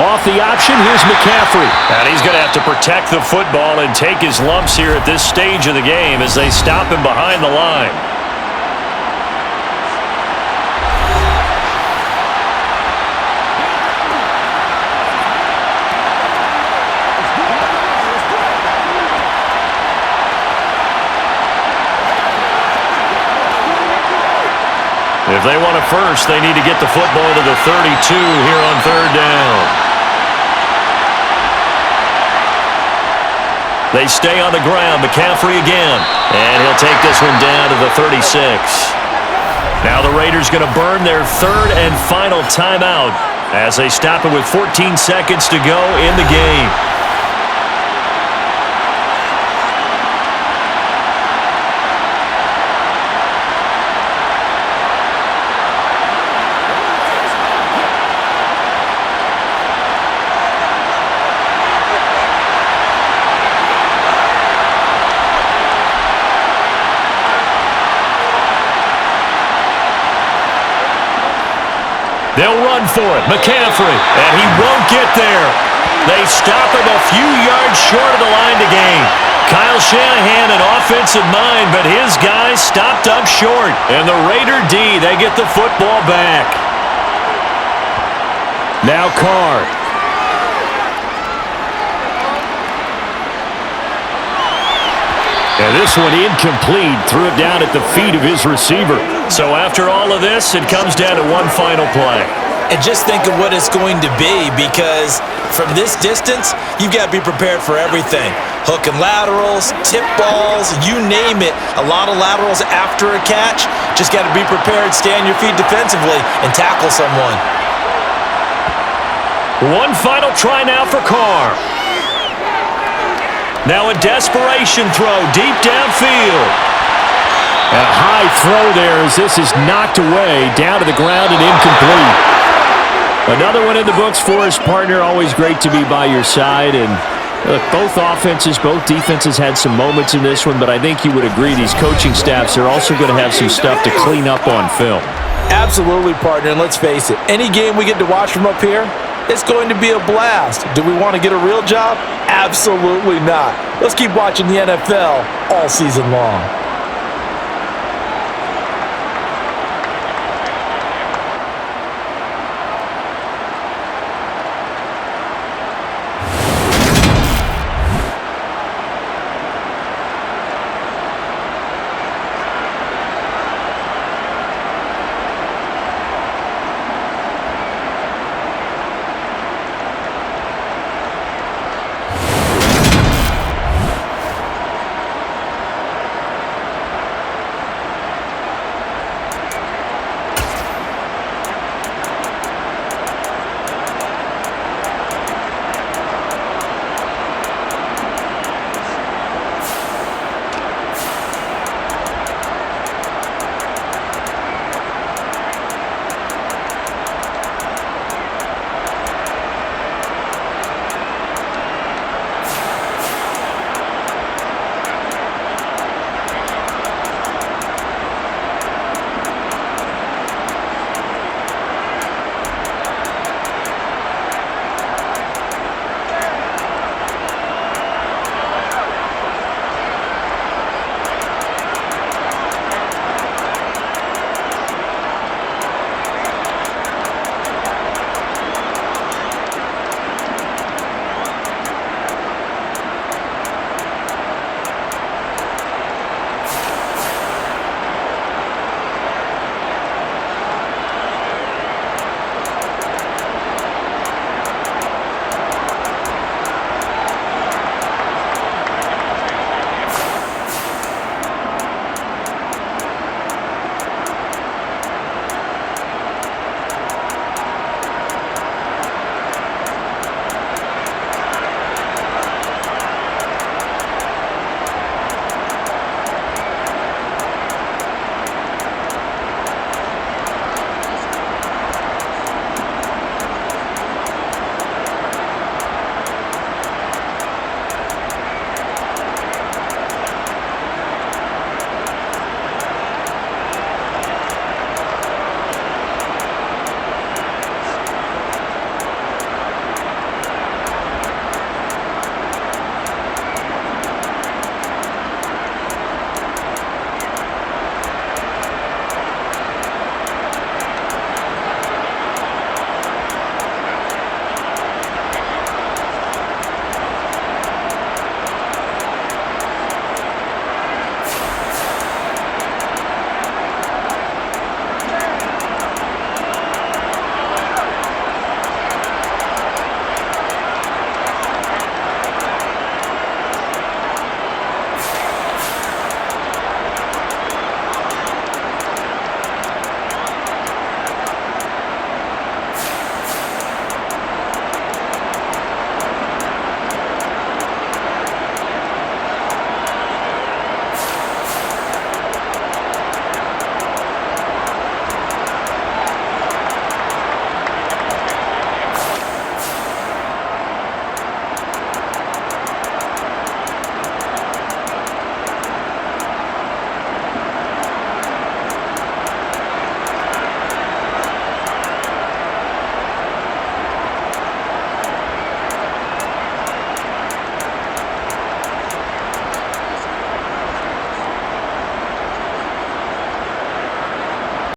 Off the option, here's McCaffrey. And he's going to have to protect the football and take his lumps here at this stage of the game as they stop him behind the line. If they want a first, they need to get the football to the 32 here on 3rd down. They stay on the ground. McCaffrey again. And he'll take this one down to the 36. Now the Raiders going to burn their 3rd and final timeout as they stop it with 14 seconds to go in the game. They'll run for it. McCaffrey, and he won't get there. They stop him a few yards short of the line to gain. Kyle Shanahan, an offensive mind, but his guys stopped up short. And the Raider D, they get the football back. Now Carr. And this one incomplete, threw it down at the feet of his receiver. So after all of this, it comes down to one final play. And just think of what it's going to be, because from this distance, you've got to be prepared for everything. Hook and laterals, tip balls, you name it. A lot of laterals after a catch. Just got to be prepared, stay on your feet defensively, and tackle someone. One final try now for Carr. Now a desperation throw deep downfield. And a high throw there as this is knocked away, down to the ground and incomplete. Another one in the books for his partner. Always great to be by your side. And look, both offenses, both defenses had some moments in this one, but I think you would agree these coaching staffs are also going to have some stuff to clean up on film. Absolutely, partner, and let's face it, any game we get to watch from up here, it's going to be a blast. Do we want to get a real job? Absolutely not. Let's keep watching the NFL all season long.